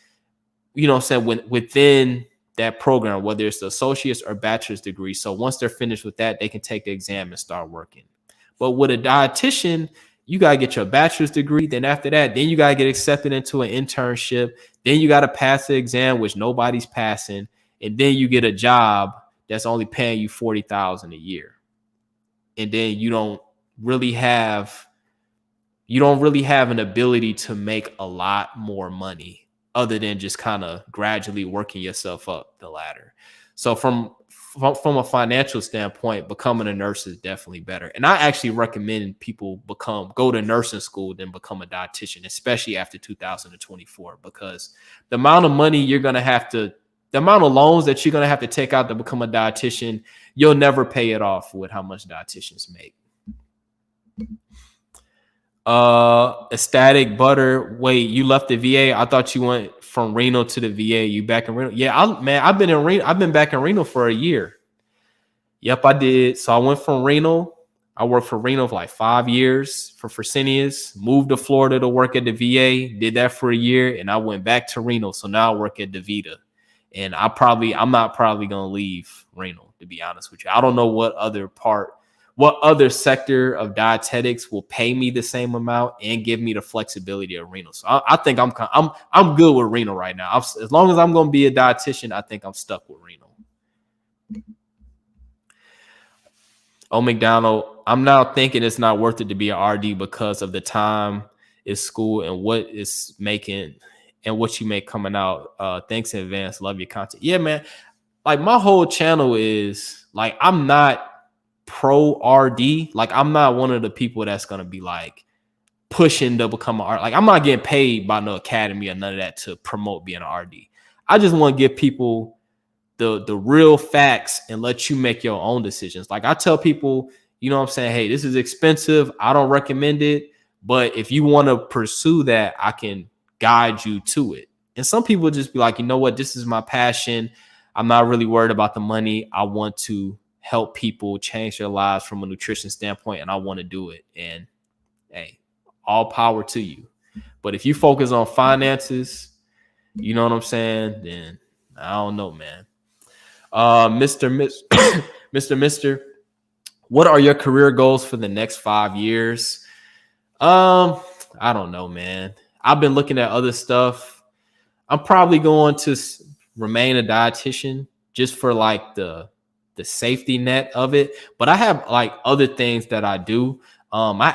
you know what I'm saying, within that program, whether it's the associate's or bachelor's degree. So once they're finished with that, they can take the exam and start working. But with a dietitian, you got to get your bachelor's degree. Then after that, then you got to get accepted into an internship. Then you got to pass the exam, which nobody's passing. And then you get a job that's only paying you $40,000 a year. And then you don't really have an ability to make a lot more money other than just kind of gradually working yourself up the ladder. So from a financial standpoint, becoming a nurse is definitely better. And I actually recommend people go to nursing school than become a dietitian, especially after 2024, because the amount of money the amount of loans that you're going to have to take out to become a dietitian, you'll never pay it off with how much dietitians make. Ecstatic Butter. Wait, you left the VA? I thought you went from Reno to the VA. You back in Reno? Yeah, I've been in Reno. I've been back in Reno for a year. Yep, I did. So I went from Reno. I worked for Reno for like 5 years for Fresenius. Moved to Florida to work at the VA. Did that for a year, and I went back to Reno. So now I work at DaVita. And I'm not probably gonna leave Reno, to be honest with you. I don't know what other sector of dietetics will pay me the same amount and give me the flexibility of Reno. So I think I'm good with Reno right now. As long as I'm going to be a dietitian, I think I'm stuck with Reno. Oh, McDonald, I'm now thinking it's not worth it to be an RD because of the time is school and what is making and what you make coming out. Thanks in advance. Love your content. Yeah, man. Like my whole channel is like, I'm not pro RD. Like I'm not one of the people that's gonna be like pushing to become an RD. Like I'm not getting paid by no academy or none of that to promote being an RD. I just want to give people the real facts and let you make your own decisions. Like I tell people, you know what I'm saying, hey, this is expensive. I don't recommend it. But if you want to pursue that, I can guide you to it. And some people just be like, you know what, this is my passion. I'm not really worried about the money. I want to help people change their lives from a nutrition standpoint, and I want to do it. And hey, all power to you. But if you focus on finances, you know what I'm saying, then I don't know, man. Mr. What are your career goals for the next 5 years? I don't know, man. I've been looking at other stuff. I'm probably going to remain a dietitian just for like the safety net of it. But I have like other things that I do. I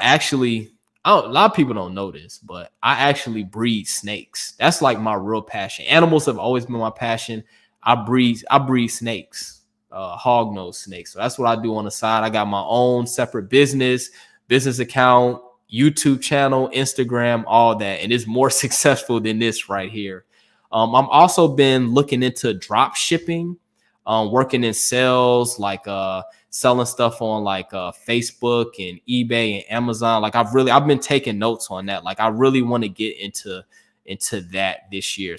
A lot of people don't know this, but I actually breed snakes. That's like my real passion. Animals have always been my passion. I breed snakes, hog nose snakes. So that's what I do on the side. I got my own separate business account, YouTube channel, Instagram, all that, and it's more successful than this right here. I'm also been looking into drop shipping, working in sales, like selling stuff on like Facebook and eBay and Amazon. Like I've been taking notes on that. Like I really want to get into that this year.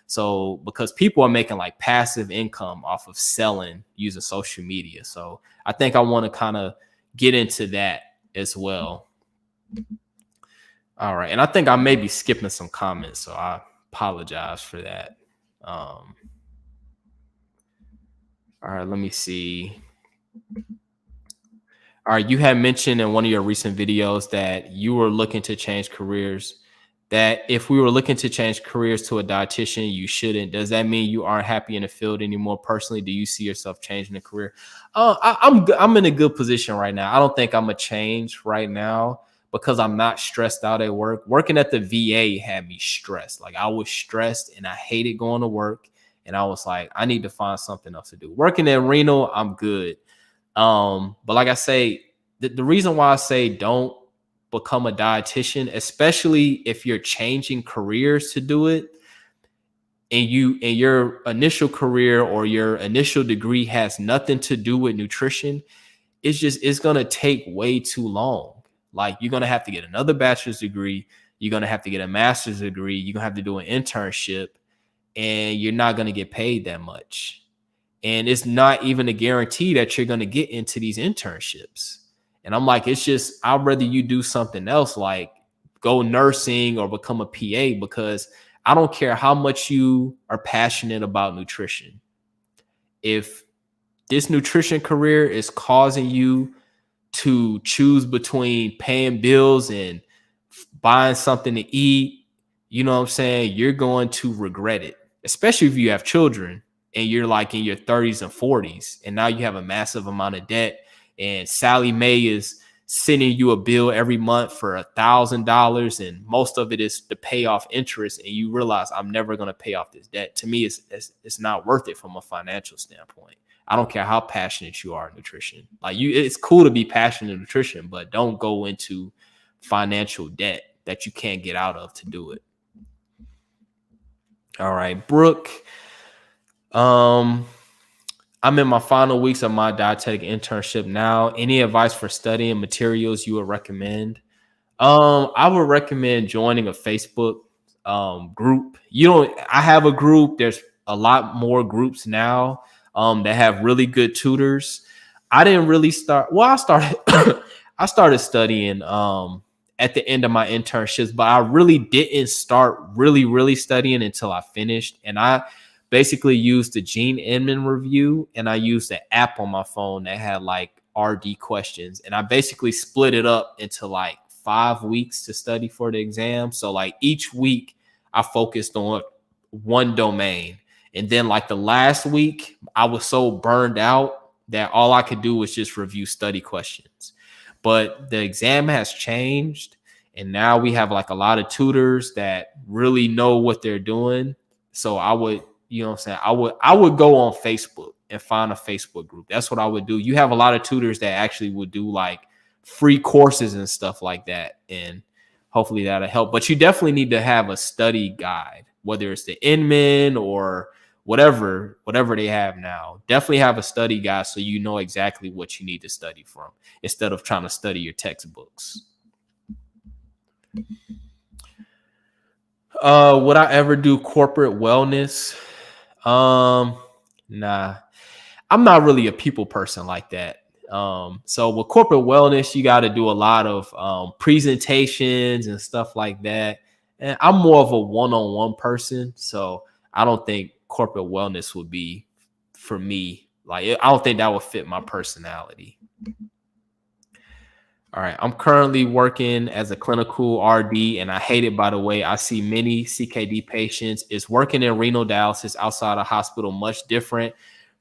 So because people are making like passive income off of selling using social media. So I think I want to kind of get into that as well. All right. And I think I may be skipping some comments, so I apologize for that. All right, let me see. All right, you had mentioned in one of your recent videos that you were looking to change careers. That if we were looking to change careers to a dietitian, you shouldn't. Does that mean you aren't happy in the field anymore? Personally, do you see yourself changing a career? I'm in a good position right now. I don't think I'm a change right now because I'm not stressed out at work. Working at the VA had me stressed. Like I was stressed and I hated going to work. And I was like, I need to find something else to do. Working at Reno, I'm good. But like I say, the reason why I say don't become a dietitian, especially if you're changing careers to do it, and your initial career or your initial degree has nothing to do with nutrition, it's gonna take way too long. Like you're gonna have to get another bachelor's degree, you're gonna have to get a master's degree, you're gonna have to do an internship, and you're not gonna get paid that much. And it's not even a guarantee that you're going to get into these internships. And I'm like, it's just, I'd rather you do something else, like go nursing or become a PA, because I don't care how much you are passionate about nutrition. If this nutrition career is causing you to choose between paying bills and buying something to eat, you know what I'm saying? You're going to regret it, especially if you have children and you're like in your 30s and 40s, and now you have a massive amount of debt. And Sally Mae is sending you a bill every month for $1,000, and most of it is to pay off interest. And you realize I'm never going to pay off this debt. To me, it's not worth it from a financial standpoint. I don't care how passionate you are in nutrition. Like it's cool to be passionate in nutrition, but don't go into financial debt that you can't get out of to do it. All right, Brooke. I'm in my final weeks of my dietetic internship now. Any advice for studying materials you would recommend? I would recommend joining a Facebook group. I have a group. There's a lot more groups now that have really good tutors. I didn't really start. Well, I started I started studying at the end of my internships, but I really didn't start really studying until I finished. And I basically used the Gene Inman review, and I used the app on my phone that had like RD questions, and I basically split it up into like 5 weeks to study for the exam. So like each week I focused on one domain, and then like the last week I was so burned out that all I could do was just review study questions. But the exam has changed, and now we have like a lot of tutors that really know what they're doing. So I would, you know what I'm saying, I would go on Facebook and find a Facebook group. That's what I would do. You have a lot of tutors that actually would do like free courses and stuff like that, and hopefully that'll help. But you definitely need to have a study guide, whether it's the Inman or whatever they have now. Definitely have a study guide so you know exactly what you need to study from, instead of trying to study your textbooks. Would I ever do corporate wellness? Nah, I'm not really a people person like that. So with corporate wellness, you got to do a lot of presentations and stuff like that. And I'm more of a one-on-one person, so I don't think corporate wellness would be for me. Like, I don't think that would fit my personality. All right. I'm currently working as a clinical RD, and I hate it, by the way. I see many CKD patients. Is working in renal dialysis outside a hospital much different?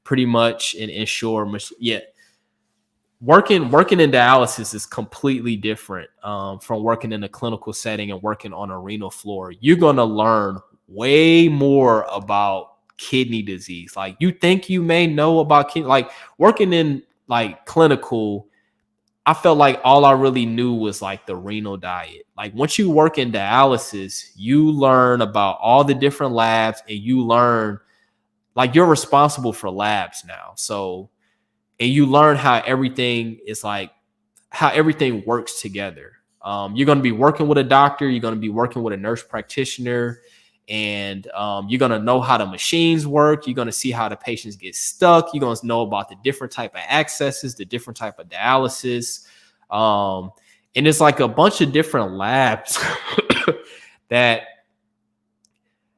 Pretty much, and ensure, yeah. working in dialysis is completely different from working in a clinical setting and working on a renal floor. You're going to learn way more about kidney disease. Like you think you may know about kidney, like working in like clinical, I felt like all I really knew was like the renal diet. Like once you work in dialysis, you learn about all the different labs and you learn like you're responsible for labs now. So, and you learn how everything is like how everything works together. You're going to be working with a doctor, you're going to be working with a nurse practitioner, and you're going to know how the machines work. You're going to see how the patients get stuck. You're going to know about the different type of accesses, the different type of dialysis. Um, and it's like a bunch of different labs that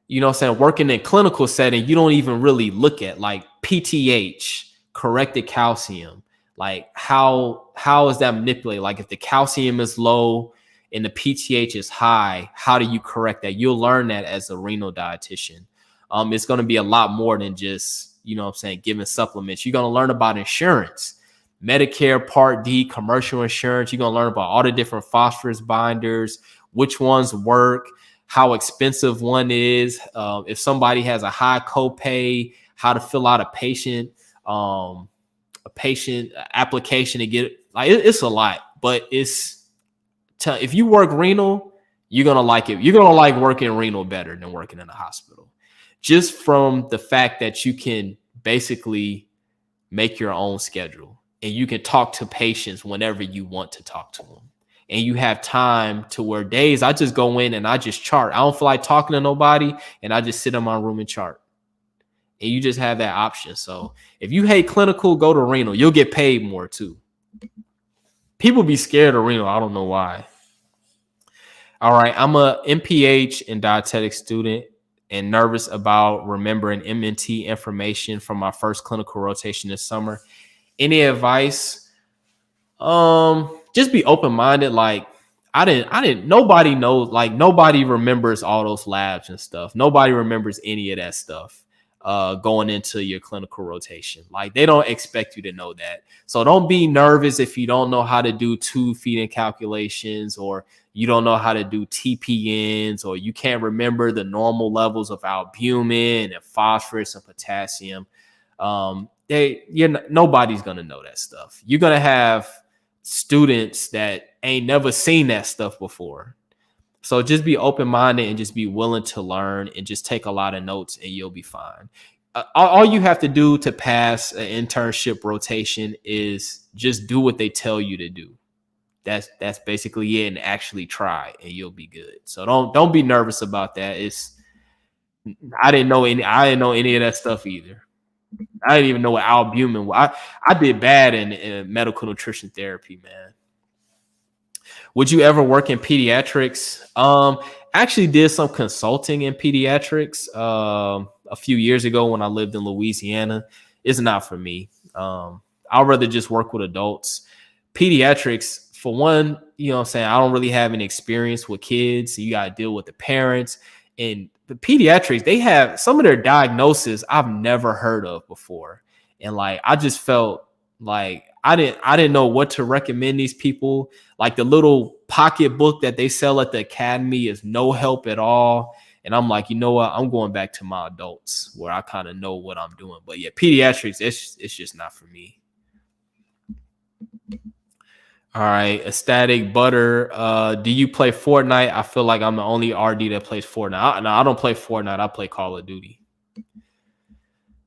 you know what I'm saying, working in clinical setting, you don't even really look at like PTH, corrected calcium. Like how is that manipulated? Like if the calcium is low and the PTH is high, how do you correct that? You'll learn that as a renal dietitian. It's going to be a lot more than just, you know what I'm saying, giving supplements. You're going to learn about insurance, Medicare Part D, commercial insurance. You're going to learn about all the different phosphorus binders, which ones work, how expensive one is, if somebody has a high copay, how to fill out a patient application to get like it's a lot, but if you work renal, you're gonna like it. You're gonna like working renal better than working in a hospital, just from the fact that you can basically make your own schedule and you can talk to patients whenever you want to talk to them. And you have time to where days I just go in and I just chart. I don't feel like talking to nobody and I just sit in my room and chart. And you just have that option. So if you hate clinical, go to renal. You'll get paid more too. People be scared of renal. I don't know why. All right. I'm a MPH and dietetics student and nervous about remembering MNT information from my first clinical rotation this summer. Any advice? Just be open-minded. Like nobody knows, like nobody remembers all those labs and stuff. Nobody remembers any of that stuff going into your clinical rotation. Like they don't expect you to know that. So don't be nervous if you don't know how to do tube feeding calculations, or you don't know how to do TPNs, or you can't remember the normal levels of albumin and phosphorus and potassium. Nobody's gonna know that stuff. You're gonna have students that ain't never seen that stuff before. So just be open-minded and just be willing to learn and just take a lot of notes and you'll be fine. All you have to do to pass an internship rotation is just do what they tell you to do. That's basically it, and actually try and you'll be good. So don't be nervous about that. I didn't know any of that stuff either. I didn't even know what albumin was. I did bad in medical nutrition therapy, man. Would you ever work in pediatrics? Actually did some consulting in pediatrics a few years ago when I lived in Louisiana. It's not for me. I'd rather just work with adults. Pediatrics, for one, you know what I'm saying, I don't really have any experience with kids. So you got to deal with the parents. And the pediatrics, they have some of their diagnoses I've never heard of before. And like I just felt like I didn't know what to recommend these people. Like the little pocketbook that they sell at the academy is no help at all. And I'm like, you know what? I'm going back to my adults where I kind of know what I'm doing. But yeah, pediatrics, it's just not for me. All right, Ecstatic Butter. Do you play Fortnite? I feel like I'm the only RD that plays Fortnite. No, I don't play Fortnite. I play Call of Duty.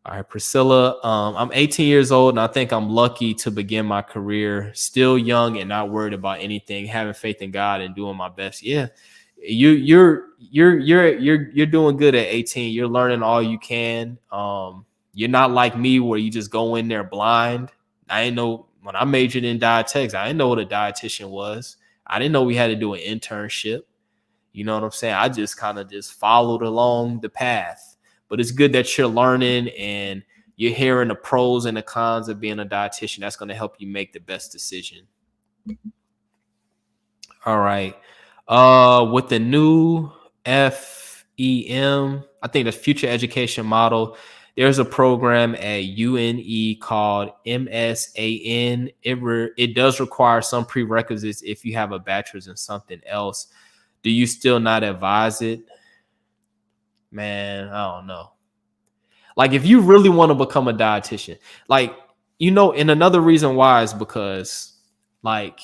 All right, Priscilla. I'm 18 years old, and I think I'm lucky to begin my career still young and not worried about anything, having faith in God and doing my best. Yeah, you're doing good at 18. You're learning all you can. You're not like me where you just go in there blind. I didn't know when I majored in dietetics. I didn't know what a dietitian was. I didn't know we had to do an internship. You know what I'm saying? I just kind of just followed along the path. But it's good that you're learning and you're hearing the pros and the cons of being a dietitian. That's going to help you make the best decision. All right. With the new FEM, I think the future education model, There's a program at UNE called MSAN. It does require some prerequisites if you have a bachelor's in something else. Do you still not advise it? Man, I don't know. Like, if you really want to become a dietitian, like, and another reason why is because, like,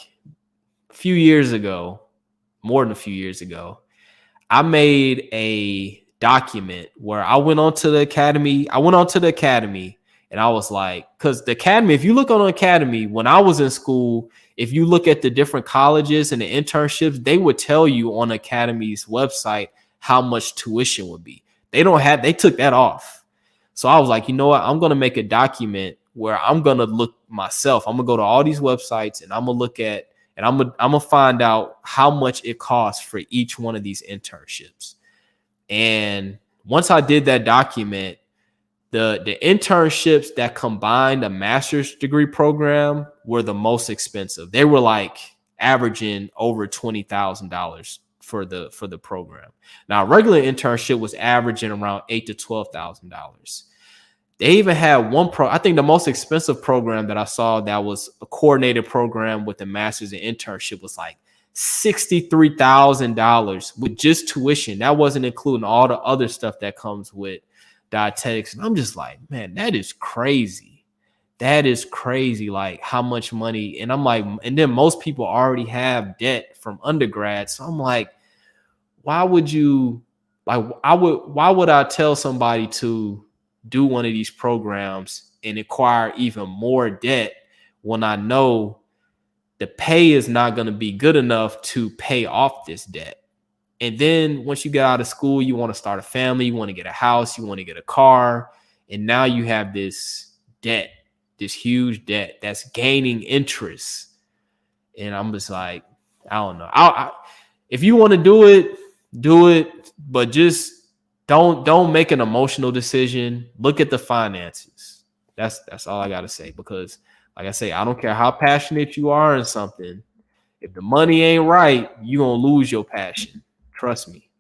a few years ago, more than a few years ago, I made a document where I went onto the academy. And I was like, because the academy, if you look on the academy, when I was in school, if you look at the different colleges and the internships, they would tell you on Academy's website how much tuition would be. They took that off. So I was like, you know what? I'm going to make a document where I'm going to look myself. I'm going to go to all these websites and I'm going to look at, and I'm gonna find out how much it costs for each one of these internships. And once I did that document, the internships that combined a master's degree program were the most expensive. They were like averaging over $20,000 for the program. Now, a regular internship was averaging around $8,000 to $12,000. They even had I think the most expensive program that I saw that was a coordinated program with a master's and internship was like $63,000 with just tuition. That wasn't including all the other stuff that comes with dietetics. And I'm just like, man, that is crazy. That is crazy. Like, how much money. And I'm like, and then most people already have debt from undergrad. So I'm like, why would I tell somebody to do one of these programs and acquire even more debt when I know the pay is not going to be good enough to pay off this debt? And then once you get out of school, you want to start a family, you want to get a house, you want to get a car. And now you have this debt, this huge debt that's gaining interest. And I'm just like, I don't know. If you want to do it, but just don't make an emotional decision. Look at the finances. That's all I got to say, because like I say, I don't care how passionate you are in something. If the money ain't right, you're going to lose your passion. Trust me.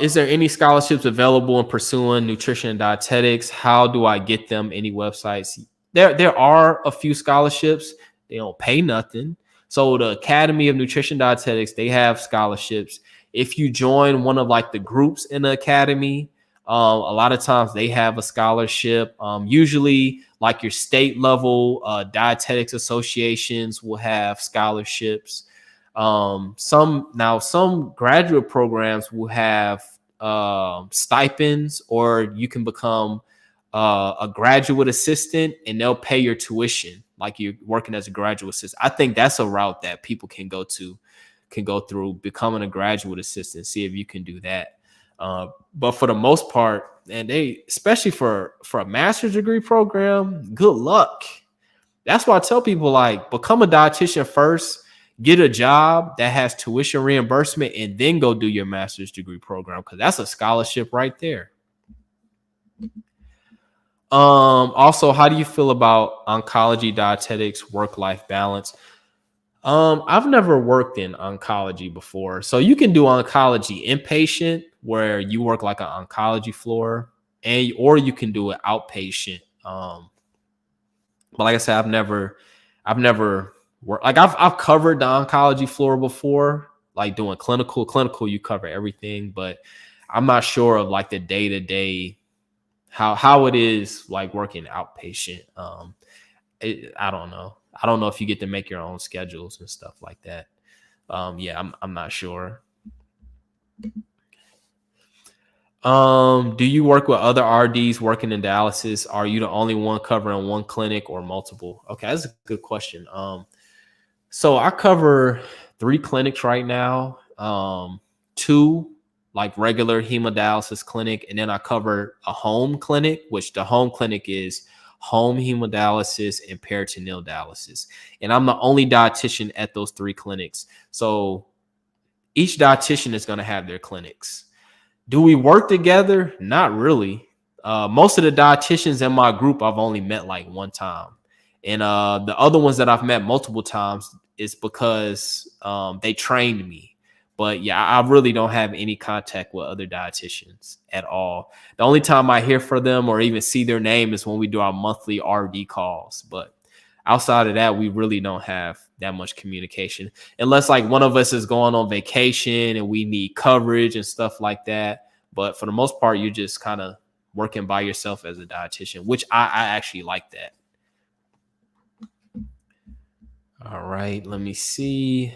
Is there any scholarships available in pursuing nutrition and dietetics? How do I get them? Any websites? There are a few scholarships. They don't pay nothing. So the Academy of Nutrition Dietetics, they have scholarships. If you join one of like the groups in the academy, a lot of times they have a scholarship. Usually like your state level dietetics associations will have scholarships. Some graduate programs will have stipends, or you can become a graduate assistant and they'll pay your tuition like you're working as a graduate assistant. I think that's a route that people can go through, becoming a graduate assistant, see if you can do that. But for the most part, and especially for a master's degree program, good luck. That's why I tell people, like, become a dietitian first, get a job that has tuition reimbursement, and then go do your master's degree program, because that's a scholarship right there. Also, how do you feel about oncology dietetics work-life balance? I've never worked in oncology before. So you can do oncology inpatient, where you work like an oncology floor, or you can do it outpatient. But like I said, I've never worked, like I've covered the oncology floor before, like doing clinical. You cover everything, but I'm not sure of like the day-to-day how it is like working outpatient. I don't know. I don't know if you get to make your own schedules and stuff like that. Yeah, I'm not sure. Do you work with other RDs working in dialysis? Are you the only one covering one clinic or multiple? Okay, that's a good question. So I cover 3 clinics right now. 2 like regular hemodialysis clinic, and then I cover a home clinic, which the home clinic is home hemodialysis and peritoneal dialysis. And I'm the only dietitian at those 3 clinics. So each dietitian is going to have their clinics. Do we work together? Not really. Most of the dietitians in my group I've only met like one time. And the other ones that I've met multiple times is because they trained me. But yeah, I really don't have any contact with other dietitians at all. The only time I hear from them or even see their name is when we do our monthly RD calls. But outside of that, we really don't have that much communication unless like one of us is going on vacation and we need coverage and stuff like that. But for the most part, you're just kind of working by yourself as a dietitian, which I actually like that. All right, let me see.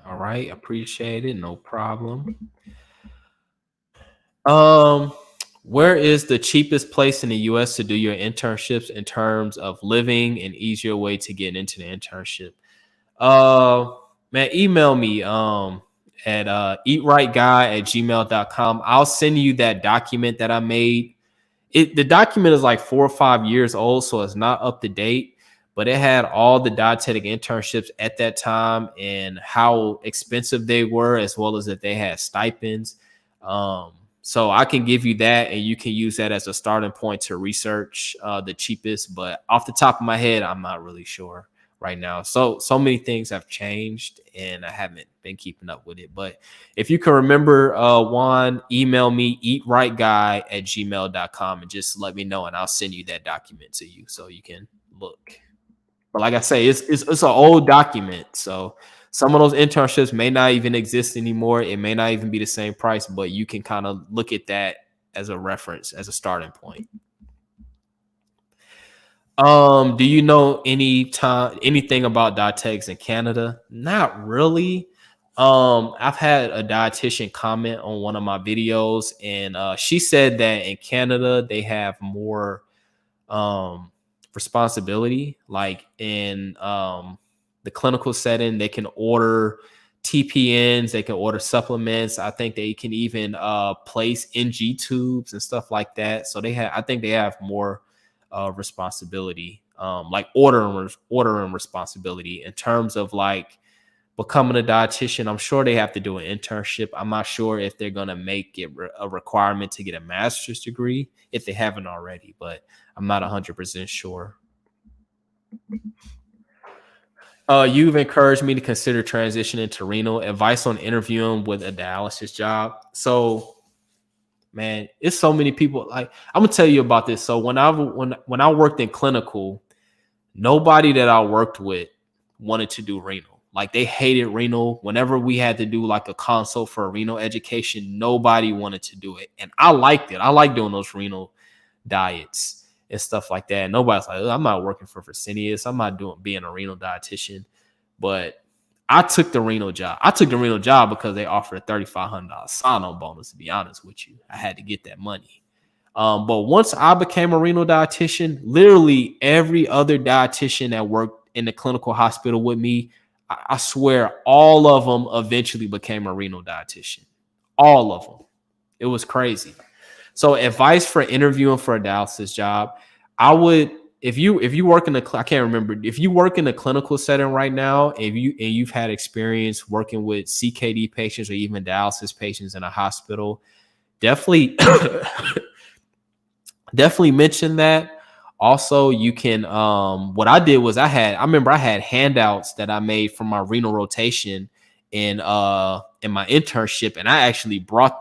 All right, appreciate it. No problem. Um, where is the cheapest place in the US to do your internships in terms of living and easier way to get into the internship? Uh Man, email me at eatrightguy@gmail.com. I'll send you that document that I made. The document is like 4 or 5 years old, so it's not up to date, but it had all the dietetic internships at that time and how expensive they were, as well as that they had stipends. So I can give you that, and you can use that as a starting point to research the cheapest. But off the top of my head, I'm not really sure right now. So many things have changed, and I haven't been keeping up with it. But if you can remember, Juan, email me eatrightguy@gmail.com and just let me know, and I'll send you that document to you so you can look. But like I say, it's an old document, so some of those internships may not even exist anymore. It may not even be the same price, but you can kind of look at that as a reference, as a starting point. Do you know anything about dietetics in Canada? Not really. I've had a dietitian comment on one of my videos, and she said that in Canada they have more um responsibility. Like in the clinical setting, they can order TPNs, they can order supplements. I think they can even place NG tubes and stuff like that. So I think they have more responsibility, like ordering responsibility in terms of like becoming a dietitian. I'm sure they have to do an internship. I'm not sure if they're going to make it a requirement to get a master's degree if they haven't already, but I'm not 100% sure. You've encouraged me to consider transitioning to renal. Advice on interviewing with a dialysis job. So, man, it's so many people. Like I'm gonna tell you about this. So when I worked in clinical, nobody that I worked with wanted to do renal. Like they hated renal. Whenever we had to do like a consult for a renal education, nobody wanted to do it, and I liked it. I like doing those renal diets and stuff like that. And nobody's like, I'm not working for Fresenius. I'm not doing being a renal dietitian. But I took the renal job. I took the renal job because they offered a $3,500 sign-on bonus. To be honest with you, I had to get that money. But once I became a renal dietitian, literally every other dietitian that worked in the clinical hospital with me, I swear all of them eventually became a renal dietitian. All of them. It was crazy. So advice for interviewing for a dialysis job, I would if you work in I can't remember if you work in a clinical setting right now, if you've had experience working with CKD patients or even dialysis patients in a hospital, definitely definitely mention that. Also, you can what I did was I remember I had handouts that I made from my renal rotation in my internship, and I actually brought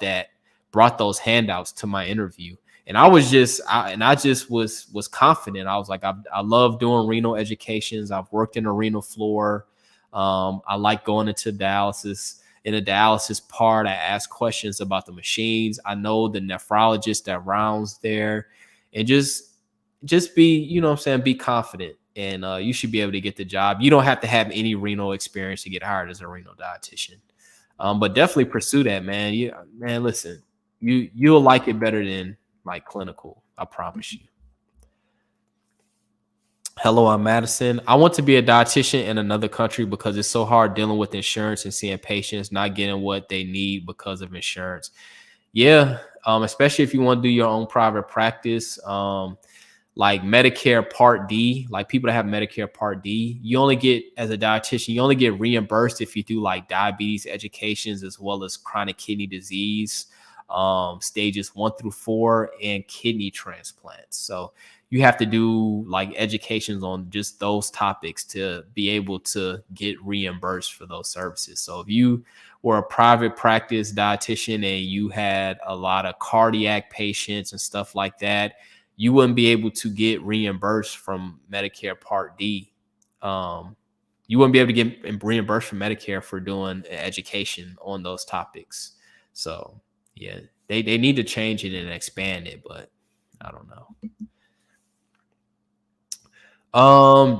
those handouts to my interview. And I just was confident. I was like, I love doing renal educations. I've worked in a renal floor. I like going into dialysis. In the dialysis part, I ask questions about the machines. I know the nephrologist that rounds there, and just be, what I'm saying, be confident, and you should be able to get the job. You don't have to have any renal experience to get hired as a renal dietitian. But definitely pursue that, man. Man, listen, you'll like it better than like clinical. I promise you. Hello, I'm Madison. I want to be a dietitian in another country because it's so hard dealing with insurance and seeing patients not getting what they need because of insurance. Yeah, especially if you want to do your own private practice. Like Medicare Part D, like people that have Medicare Part D, you only get, as a dietitian, you only get reimbursed if you do like diabetes educations as well as chronic kidney disease, stages 1 through 4, and kidney transplants. So you have to do like educations on just those topics to be able to get reimbursed for those services. So if you were a private practice dietitian and you had a lot of cardiac patients and stuff like that, you wouldn't be able to get reimbursed from Medicare Part D. You wouldn't be able to get reimbursed from Medicare for doing education on those topics. So yeah, they need to change it and expand it, but I don't know.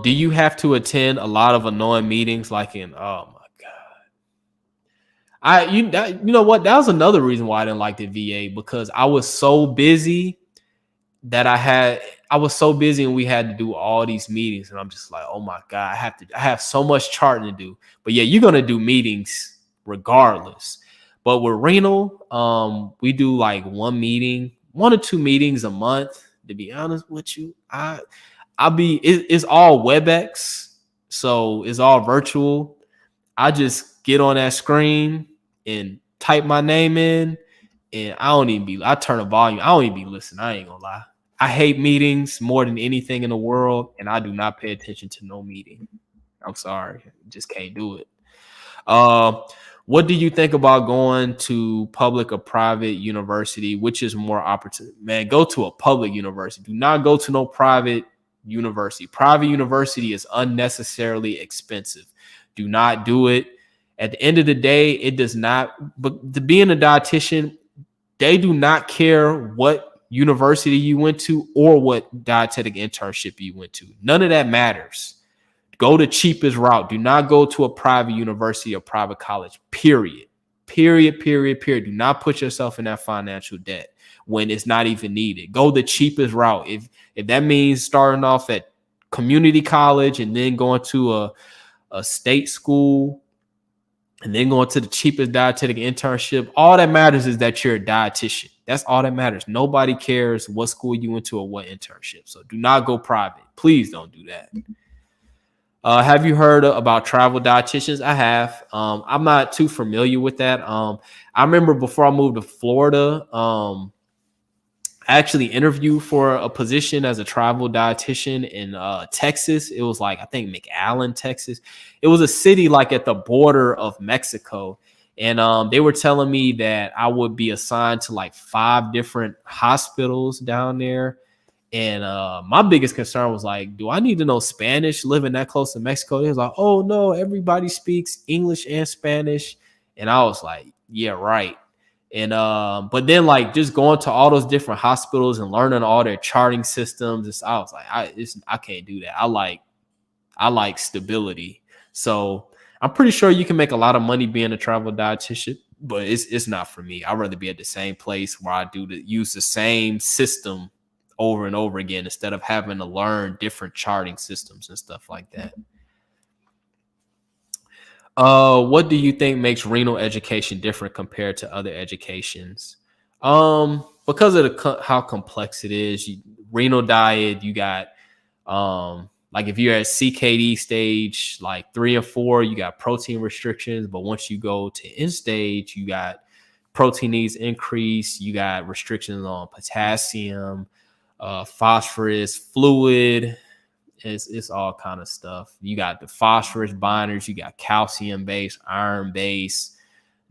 Do you have to attend a lot of annoying meetings like in oh my god. You know what? That was another reason why I didn't like the VA because I was so busy that I was so busy and we had to do all these meetings and I'm just like, oh my God, I have so much charting to do. But yeah, you're gonna do meetings regardless. But with renal, we do like one or two meetings a month. To be honest with you, it's all WebEx, so it's all virtual. I just get on that screen and type my name in, and I turn the volume. I don't even be listening. I ain't gonna lie. I hate meetings more than anything in the world, and I do not pay attention to no meeting. I'm sorry, just can't do it. Uh, what do you think about going to public or private university? Which is more opportunity? Man, go to a public university. Do not go to no private university. Private university is unnecessarily expensive. Do not do it. At the end of the day, it does not. But to being a dietitian, they do not care what university you went to or what dietetic internship you went to. None of that matters. Go the cheapest route. Do not go to a private university or private college, period. Period, period, period. Do not put yourself in that financial debt when it's not even needed. Go the cheapest route. If that means starting off at community college and then going to a state school and then going to the cheapest dietetic internship, all that matters is that you're a dietitian. That's all that matters. Nobody cares what school you went to or what internship. So do not go private. Please don't do that. Have you heard about travel dietitians? I have. I'm not too familiar with that. I remember before I moved to Florida, I actually interviewed for a position as a travel dietitian in Texas. It was like, I think McAllen, Texas. It was a city like at the border of Mexico. And they were telling me that I would be assigned to like 5 different hospitals down there. And my biggest concern was like, do I need to know Spanish living that close to Mexico? He was like, oh no, everybody speaks English and Spanish. And I was like, yeah, right. And but then like just going to all those different hospitals and learning all their charting systems, I was like, I can't do that. I like stability. So I'm pretty sure you can make a lot of money being a travel dietitian, but it's not for me. I'd rather be at the same place where I use the same system over and over again instead of having to learn different charting systems and stuff like that. What do you think makes renal education different compared to other educations? Because of how complex it is. Renal diet, you got like if you're at CKD stage like 3 and 4, you got protein restrictions, but once you go to end stage, you got protein needs increase, you got restrictions on potassium, phosphorus, fluid. It's all kind of stuff. You got the phosphorus binders, you got calcium base, iron base,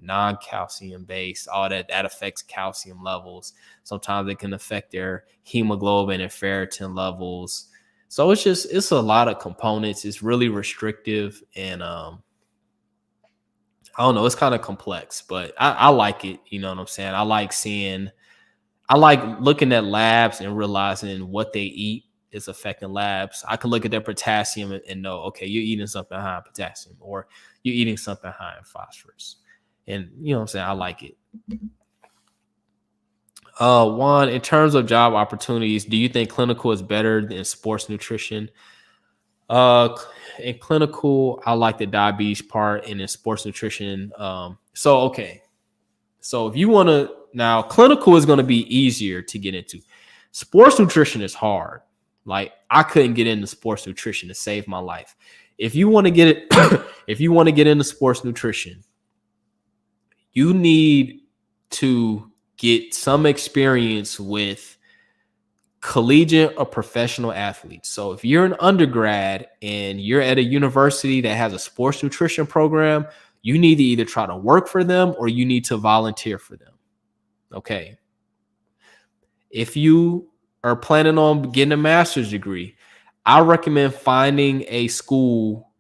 non-calcium base, all that affects calcium levels. Sometimes it can affect their hemoglobin and ferritin levels. So it's a lot of components. It's really restrictive and I don't know, it's kind of complex, but I like it. You know what I'm saying? I like looking at labs and realizing what they eat is affecting labs. I can look at their potassium and know, okay, you're eating something high in potassium or you're eating something high in phosphorus. And you know what I'm saying? I like it. Juan, in terms of job opportunities, do you think clinical is better than sports nutrition? In clinical, I like the diabetes part, and in sports nutrition, okay. So if you want to now, clinical is going to be easier to get into. Sports nutrition is hard. Like I couldn't get into sports nutrition to save my life. If you want to get it, if you want to get into sports nutrition, you need to get some experience with collegiate or professional athletes. So if you're an undergrad and you're at a university that has a sports nutrition program, you need to either try to work for them or you need to volunteer for them. Okay. If you are planning on getting a master's degree, I recommend finding a school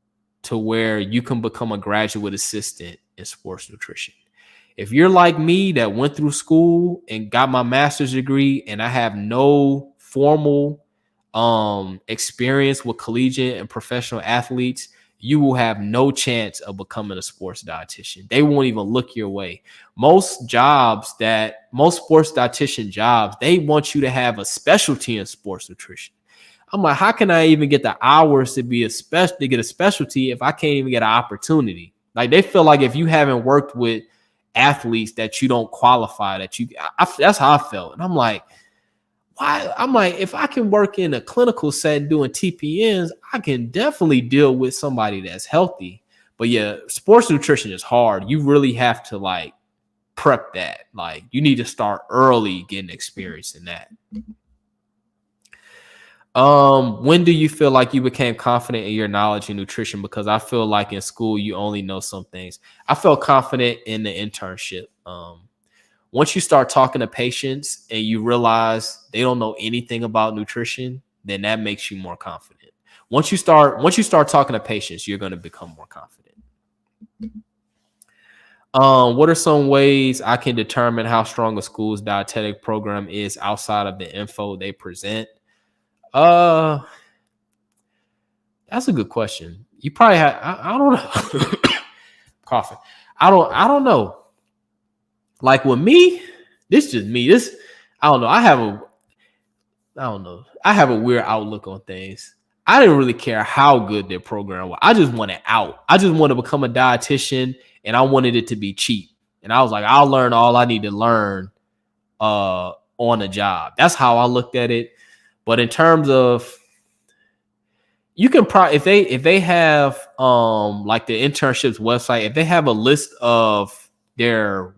to where you can become a graduate assistant in sports nutrition. If you're like me that went through school and got my master's degree and I have no formal experience with collegiate and professional athletes, you will have no chance of becoming a sports dietitian. They won't even look your way. Most sports dietitian jobs, they want you to have a specialty in sports nutrition. I'm like, how can I even get the hours to get a specialty if I can't even get an opportunity? Like, they feel like if you haven't worked with athletes that you don't qualify, that's how I felt. And I'm like, why? I'm like, if I can work in a clinical setting doing TPNs, I can definitely deal with somebody that's healthy. But yeah, sports nutrition is hard. You really have to like prep that. Like, you need to start early getting experience in that. When do you feel like you became confident in your knowledge in nutrition? Because I feel like in school you only know some things. I felt confident in the internship. Once you start talking to patients and you realize they don't know anything about nutrition, then that makes you more confident. Once you start talking to patients, you're going to become more confident. What are some ways I can determine how strong a school's dietetic program is outside of the info they present? That's a good question. You probably have, I don't know. Coughing. I don't know. Like with me, this is just me. I don't know. I don't know. I have a weird outlook on things. I didn't really care how good their program was. I just wanted out. I just wanted to become a dietitian and I wanted it to be cheap. And I was like, I'll learn all I need to learn on a job. That's how I looked at it. But in terms of, you can probably, if they have like the internships website, if they have a list of their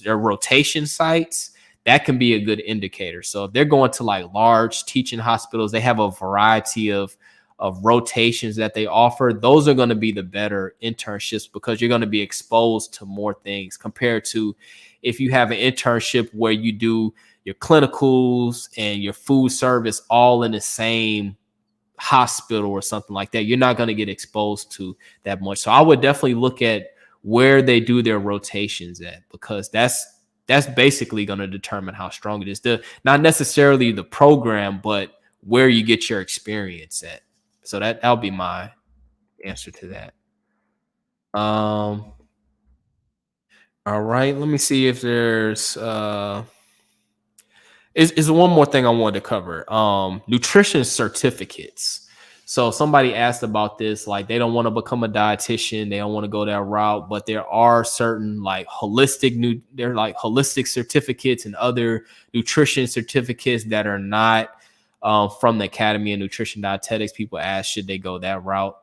rotation sites, that can be a good indicator. So if they're going to like large teaching hospitals, they have a variety of rotations that they offer. Those are going to be the better internships because you're going to be exposed to more things compared to if you have an internship where you do your clinicals and your food service all in the same hospital or something like that. You're not going to get exposed to that much. So I would definitely look at where they do their rotations at, because that's basically going to determine how strong it is. Not necessarily the program, but where you get your experience at. So that'll be my answer to that. All right, let me see if there's is one more thing I wanted to cover. Nutrition certificates. So somebody asked about this, like they don't want to become a dietitian, they don't want to go that route, but there are certain like holistic certificates and other nutrition certificates that are not from the Academy of Nutrition Dietetics. People ask, should they go that route?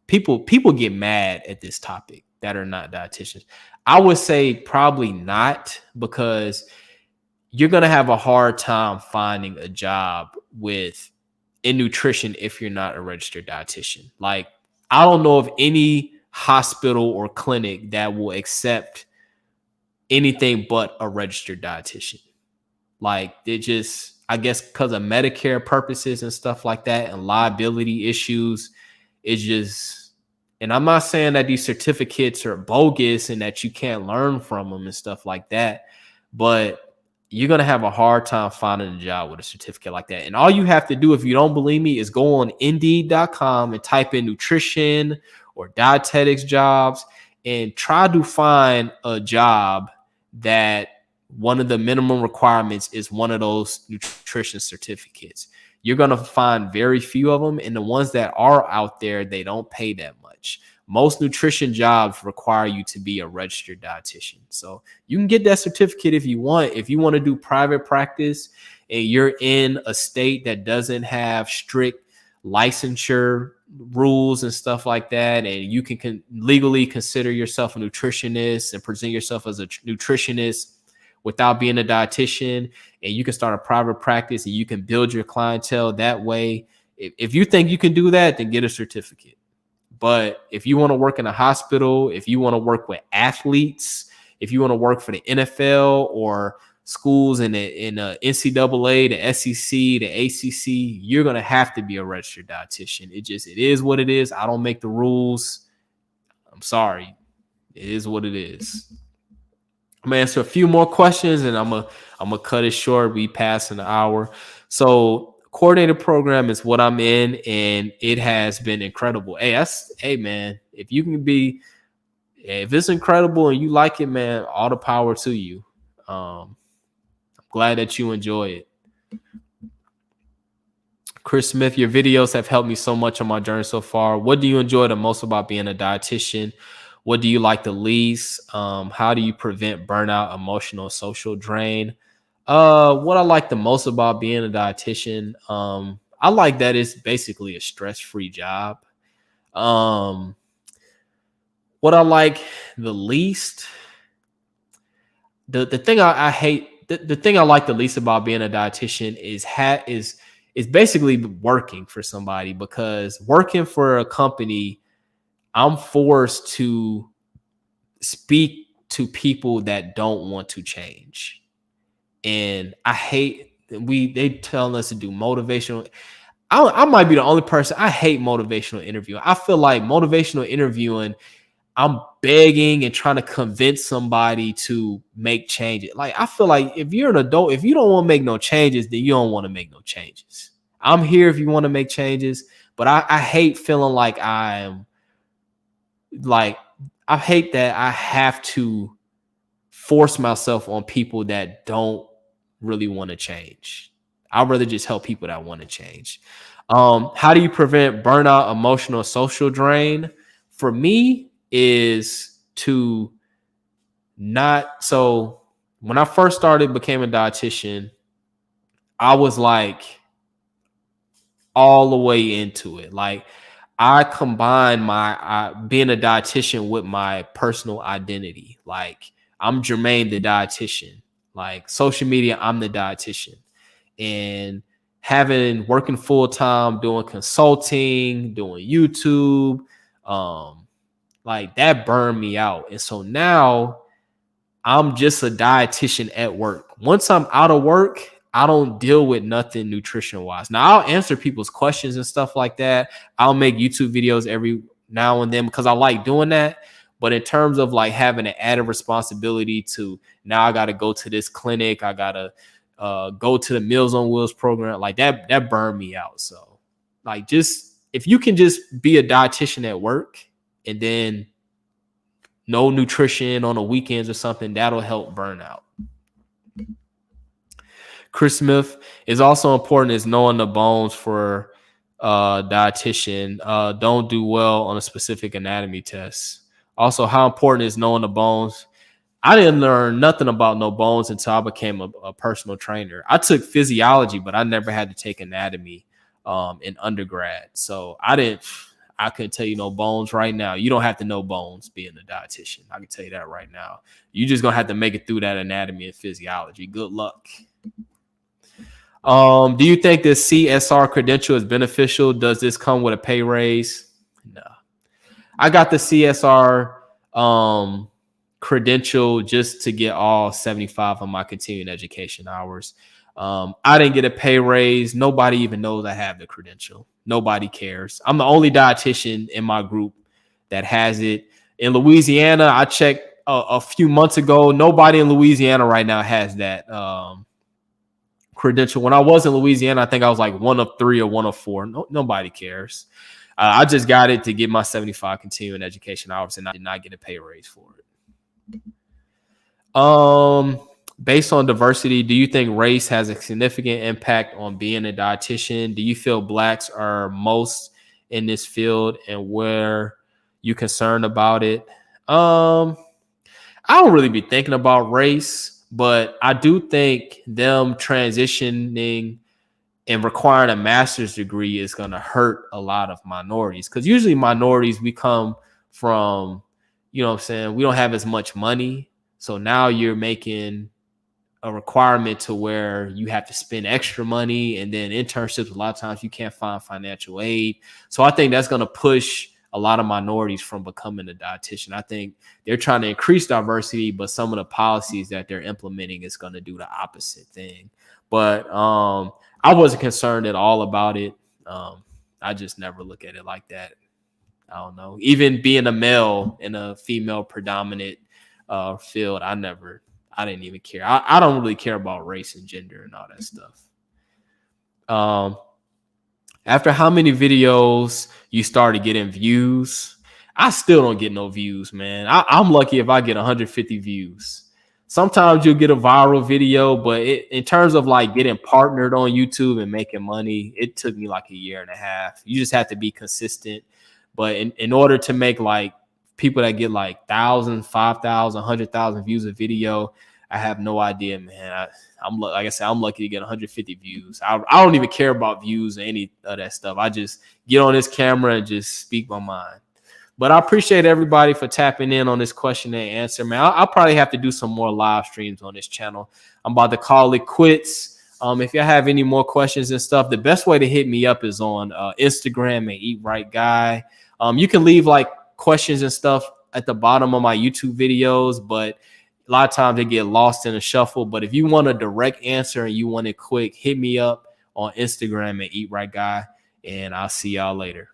People get mad at this topic that are not dietitians. I would say probably not, because you're going to have a hard time finding a job in nutrition if you're not a registered dietitian. Like, I don't know of any hospital or clinic that will accept anything but a registered dietitian. Like, they just, I guess because of Medicare purposes and stuff like that and liability issues, it's just, and I'm not saying that these certificates are bogus and that you can't learn from them and stuff like that, but you're going to have a hard time finding a job with a certificate like that. And all you have to do, if you don't believe me, is go on Indeed.com and type in nutrition or dietetics jobs and try to find a job that one of the minimum requirements is one of those nutrition certificates. You're going to find very few of them. And the ones that are out there, they don't pay that much. Most nutrition jobs require you to be a registered dietitian. So you can get that certificate if you want. If you want to do private practice and you're in a state that doesn't have strict licensure rules and stuff like that, and you can legally consider yourself a nutritionist and present yourself as a nutritionist without being a dietitian, and you can start a private practice and you can build your clientele that way. If you think you can do that, then get a certificate. But if you want to work in a hospital, if you want to work with athletes, if you want to work for the NFL or schools in NCAA, the SEC, the ACC, you're gonna have to be a registered dietitian. It is what it is. I don't make the rules. I'm sorry. It is what it is. I'm gonna answer a few more questions and I'm gonna cut it short. We passed an hour. So coordinator program is what I'm in, and it has been incredible. Hey man, if it's incredible and you like it, man, all the power to you. I'm glad that you enjoy it. Chris Smith, your videos have helped me so much on my journey so far. What do you enjoy the most about being a dietitian? What do you like the least? How do you prevent burnout, emotional, social drain? What I like the most about being a dietitian, I like that it's basically a stress-free job. What I like the least, the thing I hate, the thing I like the least about being a dietitian is basically working for somebody, because working for a company, I'm forced to speak to people that don't want to change. And I hate they telling us to do motivational. I might be the only person. I hate motivational interviewing. I feel like motivational interviewing, I'm begging and trying to convince somebody to make changes. Like, I feel like if you're an adult, if you don't want to make no changes, then you don't want to make no changes. I'm here if you want to make changes, but I hate feeling like I hate that I have to force myself on people that don't really want to change. I'd rather just help people that want to change. How do you prevent burnout, emotional, social drain? For me, is to not. So when I first started, became a dietitian, I was like all the way into it. Like, I combine my being a dietitian with my personal identity. Like, I'm Jermaine the dietitian. Like, social media, I'm the dietitian. And working full time, doing consulting, doing YouTube, like that burned me out. And so now I'm just a dietitian at work. Once I'm out of work, I don't deal with nothing nutrition wise. Now, I'll answer people's questions and stuff like that. I'll make YouTube videos every now and then because I like doing that. But in terms of like having an added responsibility to, now I got to go to this clinic, I got to go to the Meals on Wheels program, like that burned me out. So like, just if you can just be a dietitian at work and then no nutrition on the weekends or something, that'll help burnout. Chris Smith, is also important is knowing the bones for dietitian. Don't do well on a specific anatomy test. Also, how important is knowing the bones? I didn't learn nothing about no bones until I became a personal trainer. I took physiology, but I never had to take anatomy in undergrad. So I couldn't tell you no bones right now. You don't have to know bones being a dietitian. I can tell you that right now. You just gonna have to make it through that anatomy and physiology. Good luck. Do you think this CSR credential is beneficial? Does this come with a pay raise? No. I got the CSR credential just to get all 75 of my continuing education hours. I didn't get a pay raise. Nobody even knows I have the credential. Nobody cares. I'm the only dietitian in my group that has it. In Louisiana, I checked a few months ago. Nobody in Louisiana right now has that credential. When I was in Louisiana, I think I was like 1 of 3 or 1 of 4. Nobody cares. I just got it to get my 75 continuing education hours, and I did not get a pay raise for it. Based on diversity, do you think race has a significant impact on being a dietitian? Do you feel blacks are most in this field, and where you concerned about it? I don't really be thinking about race, but I do think them transitioning and requiring a master's degree is going to hurt a lot of minorities, because usually minorities, we come from, you know what I'm saying, we don't have as much money. So now you're making a requirement to where you have to spend extra money, and then internships, a lot of times you can't find financial aid. So I think that's going to push a lot of minorities from becoming a dietitian. I think they're trying to increase diversity, but some of the policies that they're implementing is going to do the opposite thing. But I wasn't concerned at all about it. I just never look at it like that. I don't know. Even being a male in a female predominant field, I didn't even care. I don't really care about race and gender and all that stuff. After how many videos you started getting views? I still don't get no views, man. I'm lucky if I get 150 views. Sometimes you'll get a viral video, but in terms of like getting partnered on YouTube and making money, it took me like a year and a half. You just have to be consistent. But in order to make like people that get like 1,000, 5,000, 100,000 views a video, I have no idea, man. I'm like I said, I'm lucky to get 150 views. I don't even care about views or any of that stuff. I just get on this camera and just speak my mind. But I appreciate everybody for tapping in on this question and answer, man. I'll probably have to do some more live streams on this channel. I'm about to call it quits. If you have any more questions and stuff, the best way to hit me up is on Instagram at Eat Right Guy. You can leave like questions and stuff at the bottom of my YouTube videos, but a lot of times they get lost in the shuffle. But if you want a direct answer and you want it quick, hit me up on Instagram at Eat Right Guy, and I'll see y'all later.